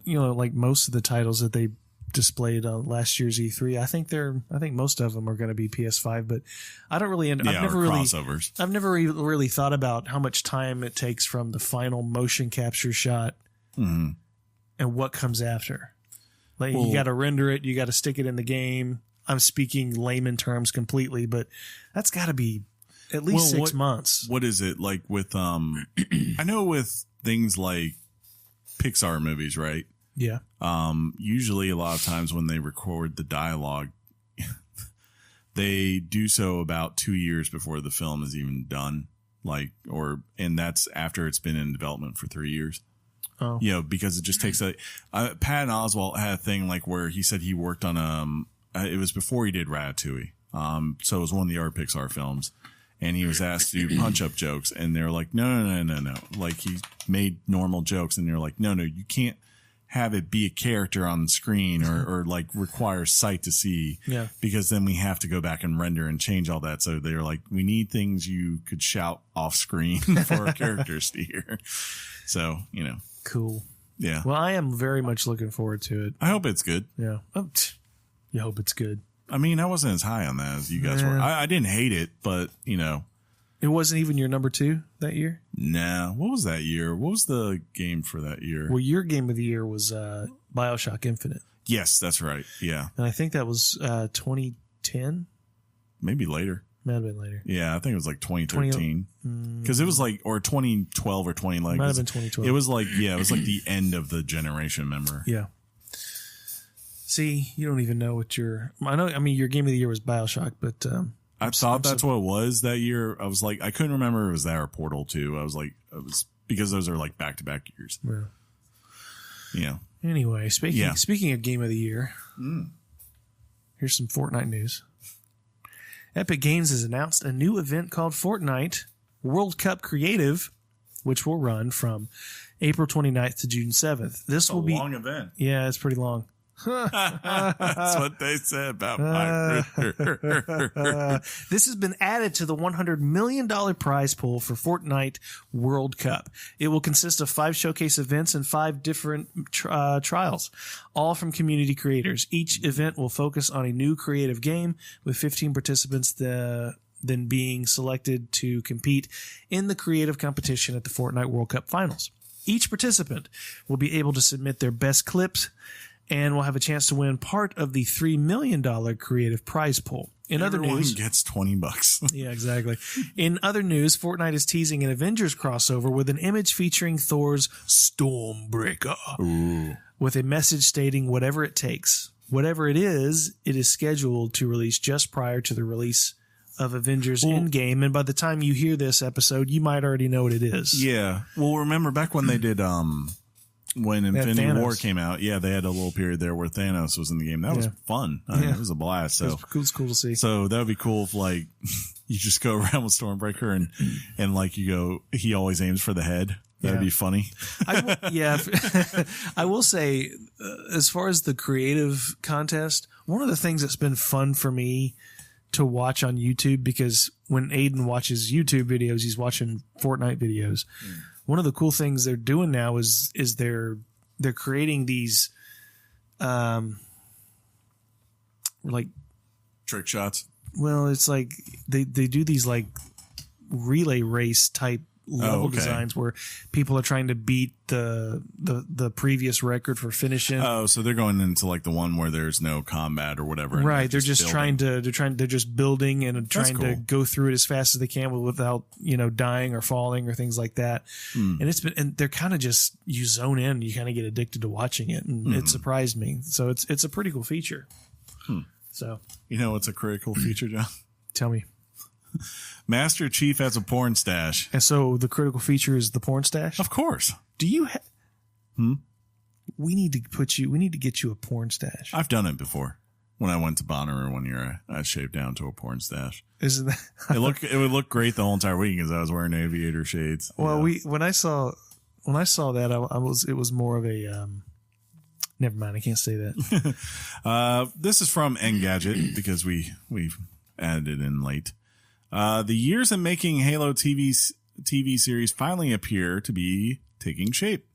Like most of the titles that they displayed on last year's E3, I think most of them are going to be PS5, but I don't really
crossovers.
I've never really thought about how much time it takes from the final motion capture shot and what comes after. Like, you got to render it, you got to stick it in the game. I'm speaking layman terms completely, but that's got to be at least 6 months.
What is it like with I know with things like Pixar movies, right?
Yeah.
Usually a lot of times when they record the dialogue, they do so about 2 years before the film is even done. And that's after it's been in development for 3 years.
Oh.
Because it just takes Patton Oswalt had a thing like where he said he worked on, it was before he did Ratatouille. So it was one of the other Pixar films, and he was asked to do punch up jokes, and they're like, no. Like, he made normal jokes, and they're like, no, you can't have it be a character on the screen or like require sight to see, because then we have to go back and render and change all that. So they're like, we need things you could shout off screen for our characters to hear. So,
Cool.
Yeah.
Well, I am very much looking forward to it.
I hope it's good.
Yeah. You hope it's good.
I mean, I wasn't as high on that as you guys were. I didn't hate it, but
it wasn't even your number 2 that year?
No. What was that year? What was the game for that year?
Well, your game of the year was BioShock Infinite.
Yes, that's right. Yeah.
And I think that was 2010.
Maybe later.
Might have been later.
Yeah, I think it was like 2013. Because it was like, or 2012 or 20. Like,
might have been 2012.
It was like, it was like the end of the generation, remember?
Yeah. See, you don't even know what your game of the year was BioShock, but
I thought that's what it was that year. I was like, I couldn't remember if it was that or Portal 2. I was like, it was because those are like back-to-back years. Yeah.
Anyway, speaking of game of the year, here's some Fortnite news. Epic Games has announced a new event called Fortnite World Cup Creative, which will run from April 29th to June 7th. This will be a
long event.
Yeah, it's pretty long.
That's what they said about my
This has been added to the $100 million prize pool for Fortnite World Cup. It will consist of 5 showcase events and 5 different trials, all from community creators. Each event will focus on a new creative game with 15 participants. The than being selected to compete in the creative competition at the Fortnite World Cup Finals. Each participant will be able to submit their best clips and will have a chance to win part of the $3 million creative prize pool. In other news,
gets $20.
Yeah, exactly. In other news, Fortnite is teasing an Avengers crossover with an image featuring Thor's Stormbreaker.
Ooh.
With a message stating whatever it takes. Whatever it is scheduled to release just prior to the release of Avengers Endgame. And by the time you hear this episode, you might already know what it is.
Yeah. Well, remember back when they did, when Infinity War came out, yeah, they had a little period there where Thanos was in the game. That was fun. I mean, it was a blast. So
it was cool to see.
So that would be cool if like you just go around with Stormbreaker and like you go, he always aims for the head. That'd be funny.
I will say, as far as the creative contest, one of the things that's been fun for me to watch on YouTube, because when Aiden watches YouTube videos, he's watching Fortnite videos. One of the cool things they're doing now is they're creating these like
trick shots.
Well, it's like they do these like relay race type level designs where people are trying to beat the previous record for finishing.
Oh, so they're going into like the one where there's no combat or whatever.
Right. They're just they're just building and trying to go through it as fast as they can without, dying or falling or things like that. And they're kind of just, you zone in, you kind of get addicted to watching it. And it surprised me. So it's a pretty cool feature. So,
what's a critical feature, John?
Tell me.
Master Chief has a porn stash.
And so the critical feature is the porn stash?
Of course.
Do you we need to get you a porn stash.
I've done it before. When I went to Bonnaroo one year, I shaved down to a porn stash.
Isn't that
it would look great the whole entire week because I was wearing aviator shades.
Well, when I saw that, it was more of a never mind, I can't say that.
This is from Engadget because we've added it in late. The years in making Halo TV series finally appear to be taking shape.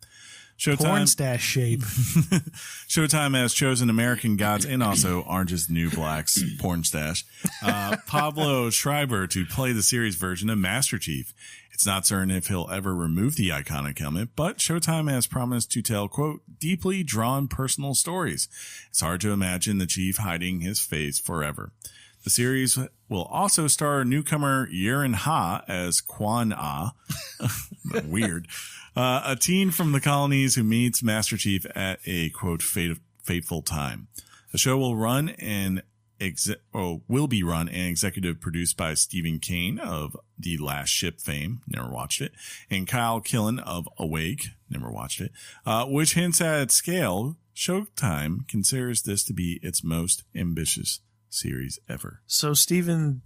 Porn stash shape.
Showtime has chosen American Gods and also Orange is the New Black's porn stash. Pablo Schreiber to play the series version of Master Chief. It's not certain if he'll ever remove the iconic helmet, but Showtime has promised to tell, quote, deeply drawn personal stories. It's hard to imagine the Chief hiding his face forever. The series will also star newcomer Yurin Ha as Quan Ah. Weird. A teen from the colonies who meets Master Chief at a, quote, fateful time. The show will will be run and executive produced by Stephen Kane of The Last Ship fame, never watched it, and Kyle Killen of Awake, never watched it, which hints at scale. Showtime considers this to be its most ambitious series ever.
So Steven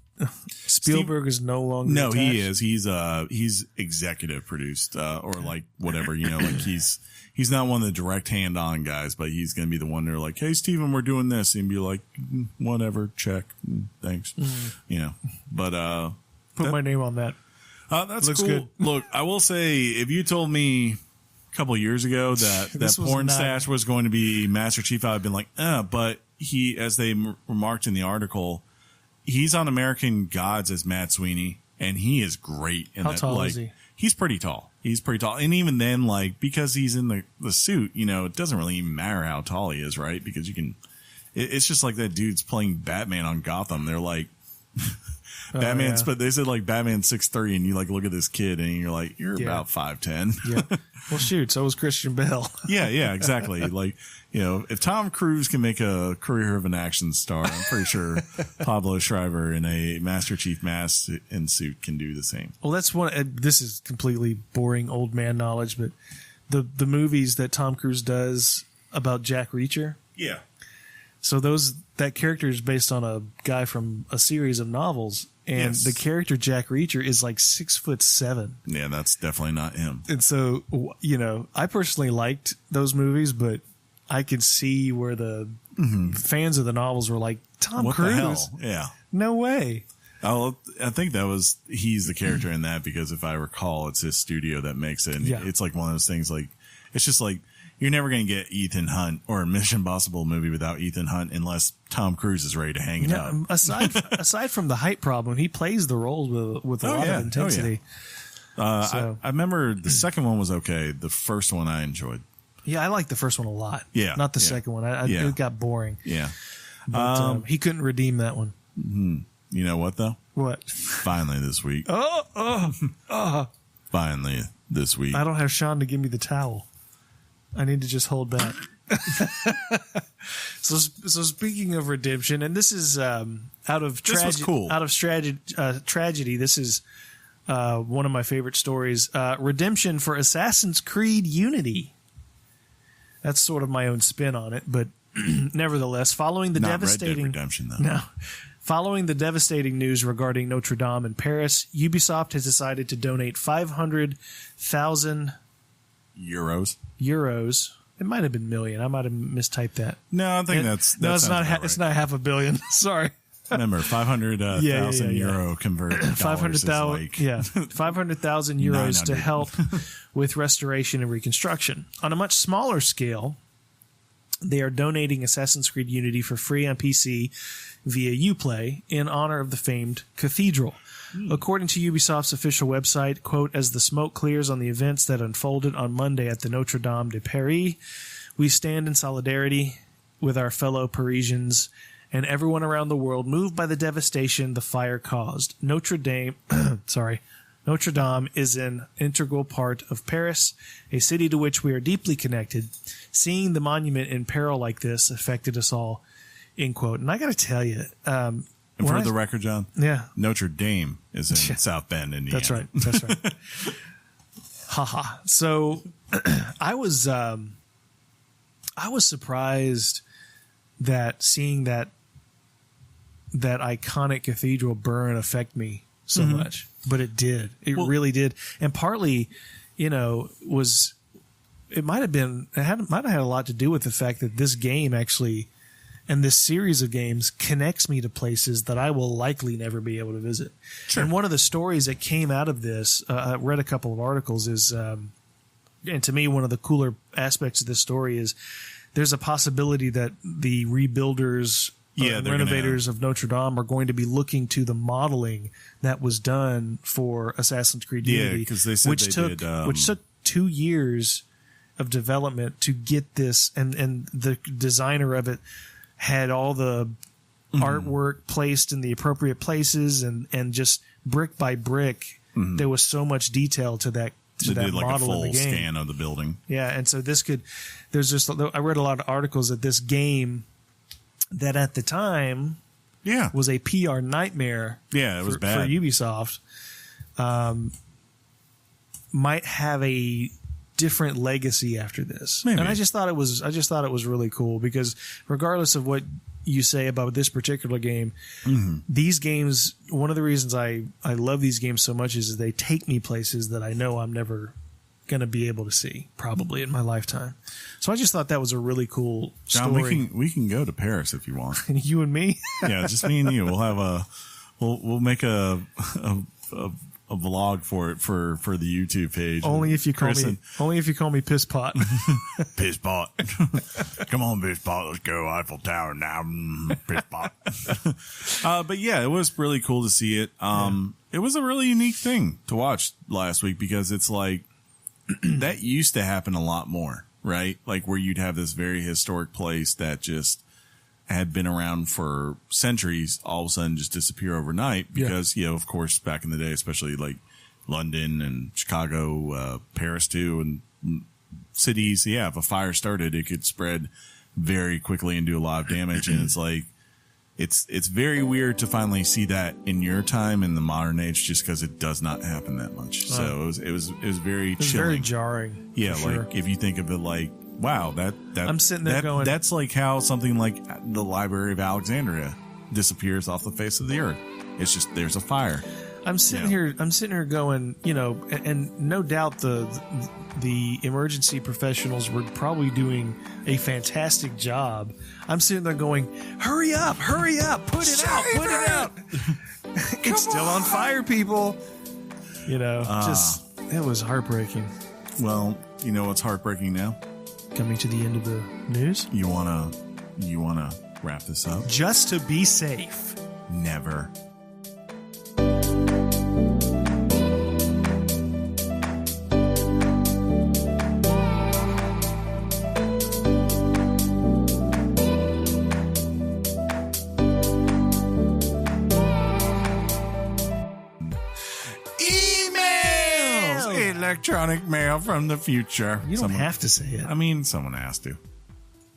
Spielberg is no longer
no
attached?
He is he's executive produced or like whatever, like he's not one of the direct hand-on guys, but he's going to be the one. They're like, hey Steven, we're doing this, and be like, whatever, check, thanks. But
put my name on that.
That's
looks
cool.
Good.
Look, I will say, if you told me a couple of years ago that porn stash was going to be Master Chief, I'd have been like, but he, as they remarked in the article, he's on American Gods as Matt Sweeney, and he is great.
How tall is he?
He's pretty tall. And even then, like, because he's in the suit, it doesn't really even matter how tall he is, right? Because it's just like that dude's playing Batman on Gotham. They're like, Batman's, but they said like Batman's 6'3", and you like look at this kid and you're like, you're about 5'10".
Yeah. Well, shoot. So was Christian Bale.
Yeah, exactly. Like, if Tom Cruise can make a career of an action star, I'm pretty sure Pablo Schreiber in a Master Chief mask and suit can do the same.
Well, that's one. This is completely boring old man knowledge, but the movies that Tom Cruise does about Jack Reacher.
Yeah.
So that character is based on a guy from a series of novels. And the character Jack Reacher is like 6'7".
Yeah, that's definitely not him.
And so, I personally liked those movies, but I could see where the fans of the novels were like, Tom Cruise?
The hell? Yeah.
No way.
I think he's the character in that because if I recall, it's his studio that makes it. And it's like one of those things like, it's just like, you're never going to get Ethan Hunt or a Mission Impossible movie without Ethan Hunt unless Tom Cruise is ready to hang it up.
Aside from the height problem, he plays the roles with a lot of intensity.
I remember the second one was okay. The first one I enjoyed.
Yeah, I liked the first one a lot.
Yeah.
Not the second one. It got boring.
Yeah.
But he couldn't redeem that one.
You know what, though?
What?
Finally this week. Finally this week.
I don't have Sean to give me the towel. I need to just hold back. So speaking of redemption, and this is out of tragedy. This is one of my favorite stories. Redemption for Assassin's Creed Unity. That's sort of my own spin on it, but nevertheless, following the devastating
Redemption, though.
No. Following the devastating news regarding Notre Dame in Paris, Ubisoft has decided to donate 500,000 euros. It might have been million. I might have mistyped that.
No, I think that's
it's not.
Right.
It's not half a billion. Sorry.
Remember, 500,000 euro converted.
500,000. Yeah, 500,000 euros to help with restoration and reconstruction. On a much smaller scale, they are donating Assassin's Creed Unity for free on PC via Uplay in honor of the famed cathedral. According to Ubisoft's official website, quote, as the smoke clears on the events that unfolded on Monday at the Notre Dame de Paris, we stand in solidarity with our fellow Parisians and everyone around the world moved by the devastation the fire caused. Notre Dame is an integral part of Paris, a city to which we are deeply connected. Seeing the monument in peril like this affected us all, end quote. And I got to tell you,
and for the record, John, Notre Dame is in South Bend, Indiana.
That's right. Haha. So I was surprised that seeing that iconic cathedral burn affect me so much, but it did. It really did, and partly, it might have had a lot to do with the fact that this game actually, and this series of games, connects me to places that I will likely never be able to visit. Sure. And one of the stories that came out of this, I read a couple of articles, is, and to me, one of the cooler aspects of this story is there's a possibility that the rebuilders, renovators of Notre Dame are going to be looking to the modeling that was done for Assassin's Creed Unity,
because they said which
took 2 years of development to get this, and the designer of it had all the artwork placed in the appropriate places, and just brick by brick, there was so much detail to that. They did like a full scan
of the building.
Yeah, and so I read a lot of articles that this game, that at the time, was a PR nightmare.
Yeah, it was bad
for Ubisoft. Might have a different legacy after this. Maybe. And I just thought it was really cool, because regardless of what you say about this particular game, these games, one of the reasons I love these games so much is they take me places that I know I'm never going to be able to see probably in my lifetime. So I just thought that was a really cool story.
John, we can go to Paris if you want.
You and me?
Yeah, just me and you. We'll have we'll make a vlog for it for the YouTube page.
Only if you call me Piss Pot.
Piss Pot. Come on, Piss Pot. Let's go Eiffel Tower now. Piss Pot. But yeah, it was really cool to see it. It was a really unique thing to watch last week, because it's like that used to happen a lot more, right? Like where you'd have this very historic place that just had been around for centuries, all of a sudden just disappear overnight, because, of course, back in the day, especially like London and Chicago, Paris too, and cities, if a fire started, it could spread very quickly and do a lot of damage. And it's like, it's very weird to finally see that in your time in the modern age, just because it does not happen that much. So it was very chilling.
Very jarring.
Yeah. Like if you think of it like, wow, that
I'm sitting there going,
that's like how something like the Library of Alexandria disappears off the face of the earth. It's just, there's a fire.
I'm sitting here going, and no doubt the emergency professionals were probably doing a fantastic job. I'm sitting there going, hurry up, put it out. It's still on fire, people. It was heartbreaking.
Well, you know what's heartbreaking now?
coming to the end of the news.
You wanna wrap this up?
Just to be safe.
Never. Electronic mail from the future.
You don't have to say it.
I mean, someone has to.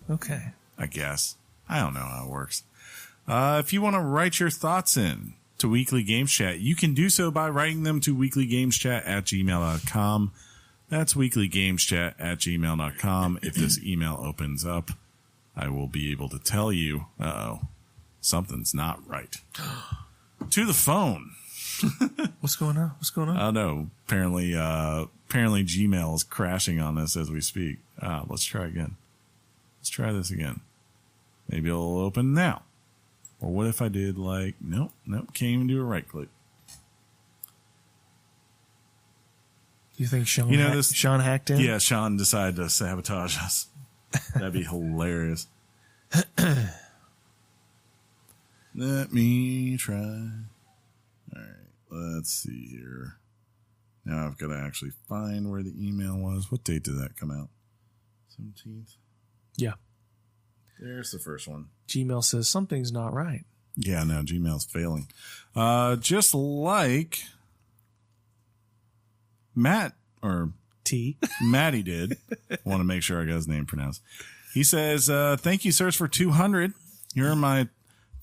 Okay.
I guess. I don't know how it works. If you want to write your thoughts in to Weekly Games Chat, you can do so by writing them to weeklygameschat@gmail.com. That's weeklygameschat@gmail.com. If this email opens up, I will be able to tell you, something's not right. To the phone.
What's going on?
I don't know. Apparently Gmail is crashing on us as we speak. Let's try again. Let's try this again. Maybe it'll open now. Or what if I did nope, can't even do a right click.
You think Sean hacked in?
Yeah, Sean decided to sabotage us. That'd be hilarious. Let me try. All right. Let's see here. Now I've got to actually find where the email was. What date did that come out? 17th?
Yeah.
There's the first one.
Gmail says something's not right.
Yeah, no, Gmail's failing. Just like Matt or Matty did. Want to make sure I got his name pronounced. He says, thank you, sirs, for 200. Here are my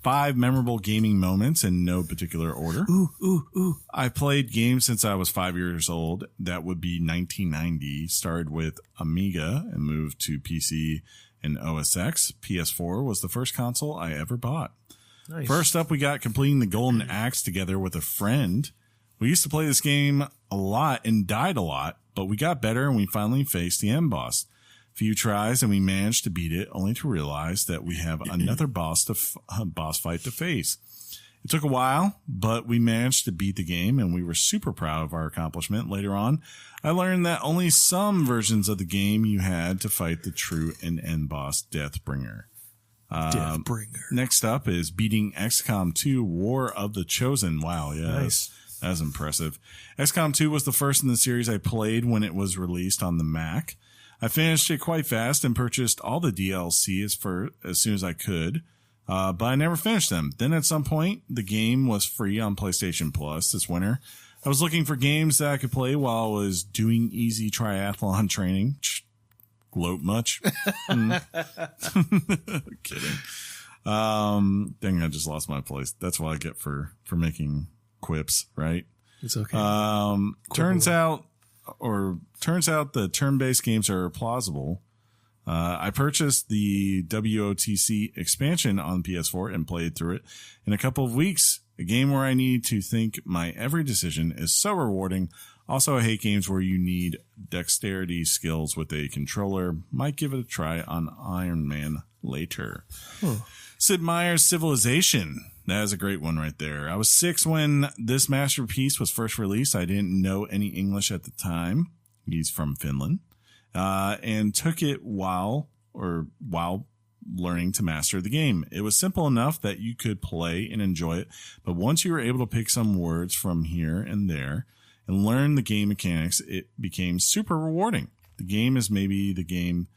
5 memorable gaming moments in no particular order.
Ooh.
I played games since I was 5 years old. That would be 1990. Started with Amiga and moved to PC and OS X. PS4 was the first console I ever bought.
Nice.
First up, we got completing the Golden Axe together with a friend. We used to play this game a lot and died a lot, but we got better and we finally faced the end boss. Few tries and we managed to beat it, only to realize that we have another boss fight to face. It took a while, but we managed to beat the game and we were super proud of our accomplishment. Later on, I learned that only some versions of the game you had to fight the true and end boss, Deathbringer. Next up is beating XCOM 2 War of the Chosen. Wow, yeah,
nice.
That's impressive. XCOM 2 was the first in the series I played when it was released on the Mac. I finished it quite fast and purchased all the DLC as soon as I could, but I never finished them. Then at some point, the game was free on PlayStation Plus this winter. I was looking for games that I could play while I was doing easy triathlon training. Gloat much? Kidding. Dang, I just lost my place. That's what I get for making quips, right?
It's okay.
Turns out the turn-based games are plausible. I purchased the WOTC expansion on PS4 and played through it in a couple of weeks. A game where I need to think my every decision is so rewarding. Also, I hate games where you need dexterity skills with a controller. Might give it a try on Iron Man later. Sid Meier's Civilization. That is a great one right there. I was 6 when this masterpiece was first released. I didn't know any English at the time. He's from Finland. And took it while learning to master the game. It was simple enough that you could play and enjoy it. But once you were able to pick some words from here and there and learn the game mechanics, it became super rewarding. The game is maybe the game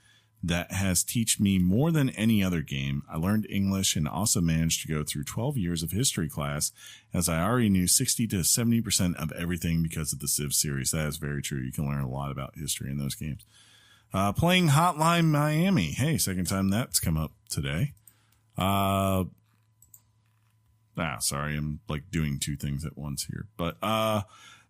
that has taught me more than any other game. I learned English and also managed to go through 12 years of history class, as I already knew 60 to 70% of everything because of the Civ series. That is very true. You can learn a lot about history in those games. Playing Hotline Miami. Hey, second time that's come up today. Sorry, I'm doing 2 things at once here. But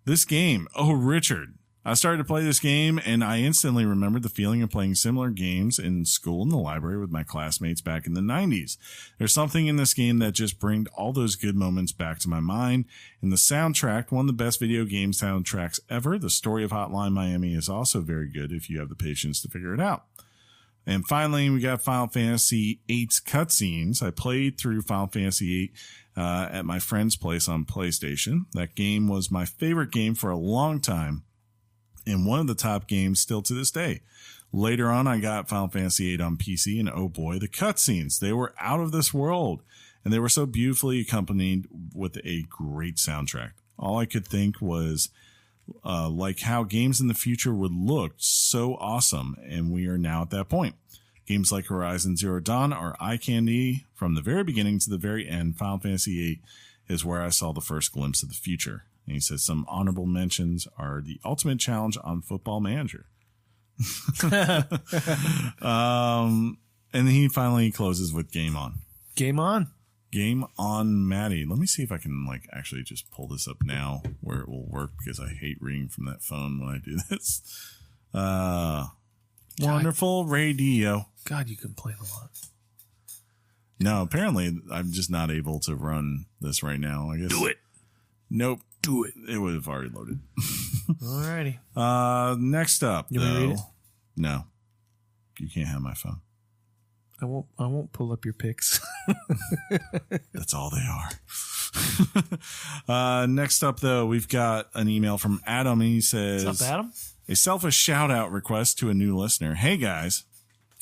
this game, Richard. I started to play this game and I instantly remembered the feeling of playing similar games in school in the library with my classmates back in the 90s. There's something in this game that just brings all those good moments back to my mind. And the soundtrack, one of the best video game soundtracks ever. The story of Hotline Miami is also very good if you have the patience to figure it out. And finally, we got Final Fantasy VIII's cutscenes. I played through Final Fantasy VIII at my friend's place on PlayStation. That game was my favorite game for a long time, and one of the top games still to this day. Later on, I got Final Fantasy VIII on PC, and oh boy, the cutscenes. They were out of this world, and they were so beautifully accompanied with a great soundtrack. All I could think was like how games in the future would look so awesome, and we are now at that point. Games like Horizon Zero Dawn are eye candy from the very beginning to the very end. Final Fantasy VIII is where I saw the first glimpse of the future. And he says some honorable mentions are the ultimate challenge on Football Manager. And he finally closes with Game On.
Game on.
Game on, Maddie. Let me see if I can actually just pull this up now where it will work, because I hate reading from that phone when I do this. Wonderful radio.
God, you complain a lot.
No, apparently I'm just not able to run this right now. I guess.
Do it.
Nope.
Do it.
It would have already loaded.
Alrighty.
Next up,
You want me to read it?
No, you can't have my phone.
I won't pull up your pics.
That's all they are. Next up, though, we've got an email from Adam. And he says,
What's up, Adam?
A selfish shout out request to a new listener. Hey guys,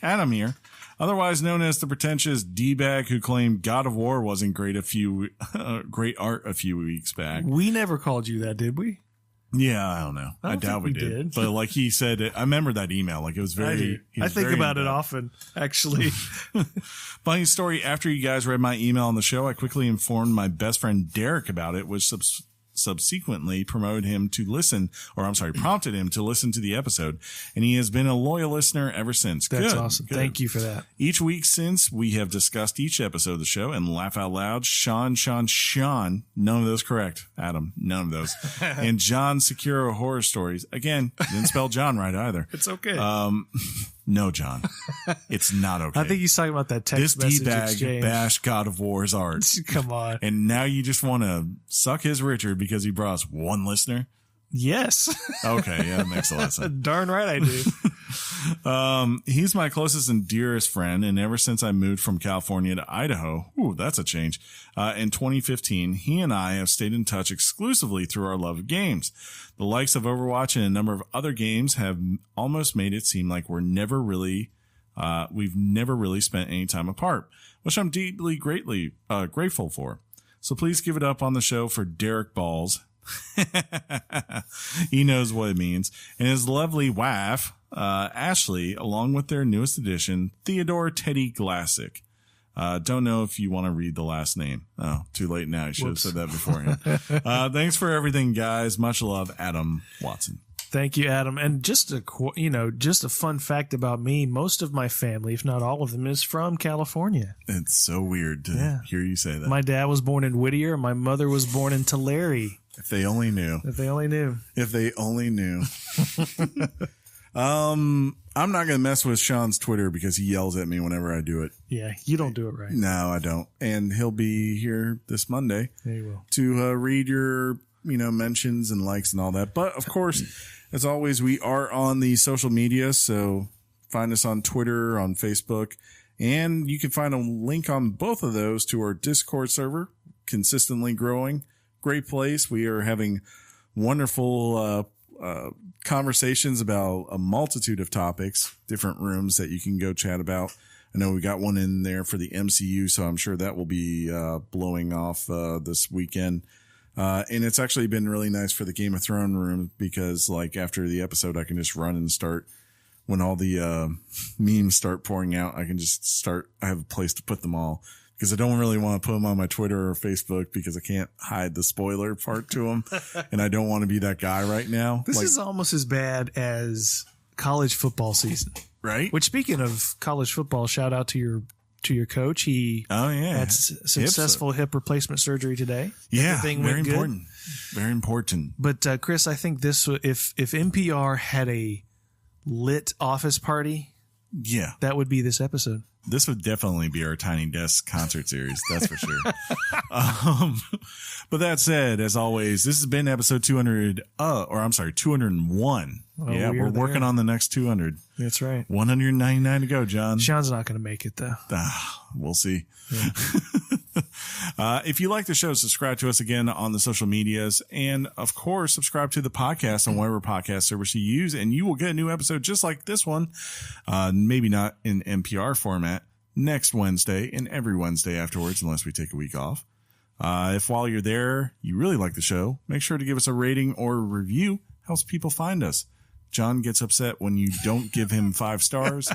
Adam here, otherwise known as the pretentious D-bag who claimed God of War wasn't great great art a few weeks back.
We never called you that, did we?
Yeah, I don't know. I doubt we did. But like he said, I remember that email. It was very.
I think about it often, actually.
Funny story. After you guys read my email on the show, I quickly informed my best friend Derek about it, which subsequently prompted him to listen to the episode, and he has been a loyal listener ever since.
That's
Good.
awesome. Thank you for that.
Each week since, we have discussed each episode of the show and laugh out loud. Sean, none of those correct. Adam, none of those. And John Sekiro horror stories. Again, didn't spell John right either.
It's okay.
No, John, it's not okay.
I think he's talking about that text message
D-bag
exchange.
bashed God of War's art.
Come on.
And now you just want to suck his Richard because he brought us one listener?
Yes.
Okay, yeah, that makes a lot of sense.
Darn right I do.
He's my closest and dearest friend, and ever since I moved from California to Idaho, that's a change, in 2015, he and I have stayed in touch exclusively through our love of games. The likes of Overwatch and a number of other games have almost made it seem like we've never really spent any time apart, which I'm deeply grateful for. So please give it up on the show for Derek Balls. He knows what it means, and his lovely wife, Ashley, along with their newest addition, Theodore Teddy Glassick. Don't know if you want to read the last name. Oh, too late now. I should have said that beforehand. Thanks for everything, guys. Much love, Adam Watson.
Thank you, Adam. And just a fun fact about me, most of my family, if not all of them, is from California.
It's so weird to hear you say that.
My dad was born in Whittier. My mother was born in Tulare.
If they only knew.
If they only knew.
If they only knew. I'm not going to mess with Sean's Twitter because he yells at me whenever I do it.
Yeah, you don't do it right.
No, I don't. And he'll be here this Monday to read your, mentions and likes and all that. But of course, as always, we are on the social media. So find us on Twitter, on Facebook, and you can find a link on both of those to our Discord server, consistently growing. Great place. We are having wonderful conversations about a multitude of topics, different rooms that you can go chat about. I know we got one in there for the MCU, so I'm sure that will be blowing off this weekend. And it's actually been really nice for the Game of Thrones room because, after the episode, I can just run and start. When all the memes start pouring out, I can just start. I have a place to put them all. Because I don't really want to put them on my Twitter or Facebook because I can't hide the spoiler part to them. And I don't want to be that guy right now.
This is almost as bad as college football season.
Right?
Which, speaking of college football, shout out to your coach. He had successful hip replacement surgery today.
Yeah,
Everything
very
went
important.
Good.
Very important.
But Chris, I think this if NPR had a lit office party, that would be this episode.
This would definitely be our Tiny Desk concert series. That's for sure. But that said, as always, this has been episode 201. We're working on the next 200.
That's right.
199 to go, John.
Sean's not going to make it, though.
We'll see. Yeah. If you like the show, subscribe to us again on the social medias. And, of course, subscribe to the podcast on whatever podcast service you use, and you will get a new episode just like this one, maybe not in NPR format, next Wednesday and every Wednesday afterwards, unless we take a week off. If while you're there, you really like the show, make sure to give us a rating or a review. Helps people find us. John gets upset when you don't give him 5 stars,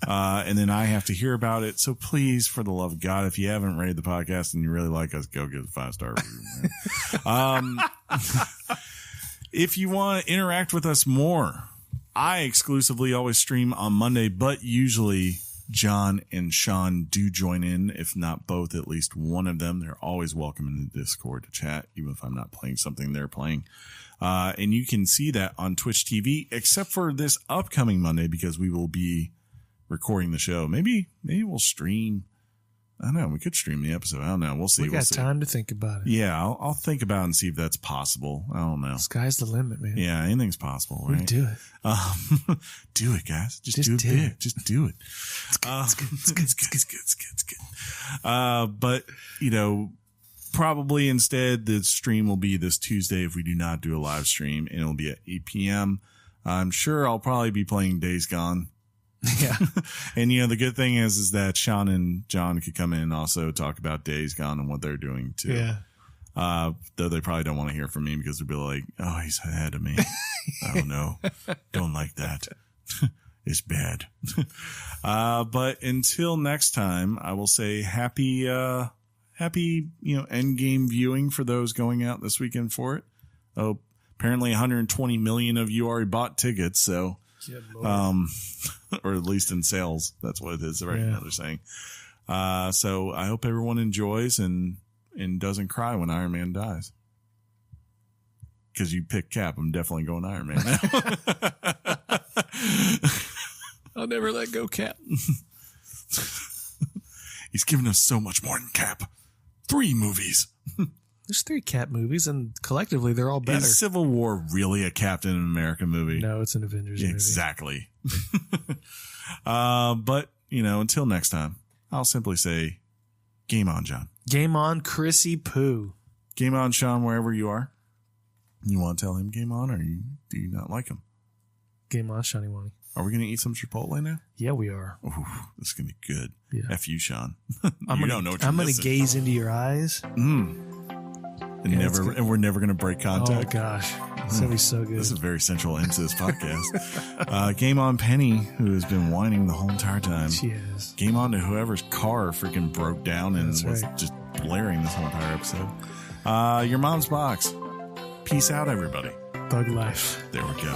and then I have to hear about it. So please, for the love of God, if you haven't rated the podcast and you really like us, go give a 5-star review. If you want to interact with us more, I exclusively always stream on Monday, but usually John and Sean do join in. If not both, at least one of them. They're always welcome in the Discord to chat, even if I'm not playing something they're playing. And you can see that on Twitch TV, except for this upcoming Monday, because we will be recording the show. Maybe we'll stream. I don't know. We could stream the episode. I don't know. We'll see.
We got time to think about it.
Yeah, I'll think about it and see if that's possible. I don't know.
Sky's the limit, man.
Yeah, anything's possible, right?
We do it.
Do it, guys. Just do it big. Just do it. It's good. But, probably instead the stream will be this Tuesday if we do not do a live stream, and it'll be at 8 p.m. I'm sure I'll probably be playing Days Gone.
Yeah.
And, the good thing is that Sean and John could come in and also talk about Days Gone and what they're doing too.
Yeah.
Though they probably don't want to hear from me because they'll be like, oh, he's ahead of me. I don't know. Don't like that. It's bad. But until next time, I will say happy, end game viewing for those going out this weekend for it. Oh, apparently 120 million of you already bought tickets. So, or at least in sales. That's what it is right now, they're saying. So I hope everyone enjoys and doesn't cry when Iron Man dies. Because you pick Cap. I'm definitely going Iron Man now.
I'll never let go, Cap.
He's given us so much more than Cap. 3 movies.
There's 3 Cap movies, and collectively they're all better.
Is Civil War really a Captain America movie?
No, it's an Avengers movie.
Exactly. But, until next time, I'll simply say, game on, John.
Game on, Chrissy Poo.
Game on, Sean, wherever you are. You want to tell him game on, or do you not like him?
Game on, Shawnee Wani.
Are we going to eat some Chipotle now?
Yeah, we are.
Ooh, this is going to be good.
Yeah.
F you, Sean.
I'm going to gaze into your eyes.
And we're never going to break contact.
Oh, gosh. It's going to be so good.
This is very central into this podcast. Game on Penny, who has been whining the whole entire time.
She is.
Game on to whoever's car freaking broke down and was just blaring this whole entire episode. Your mom's box. Peace out, everybody.
Thug life.
There we go.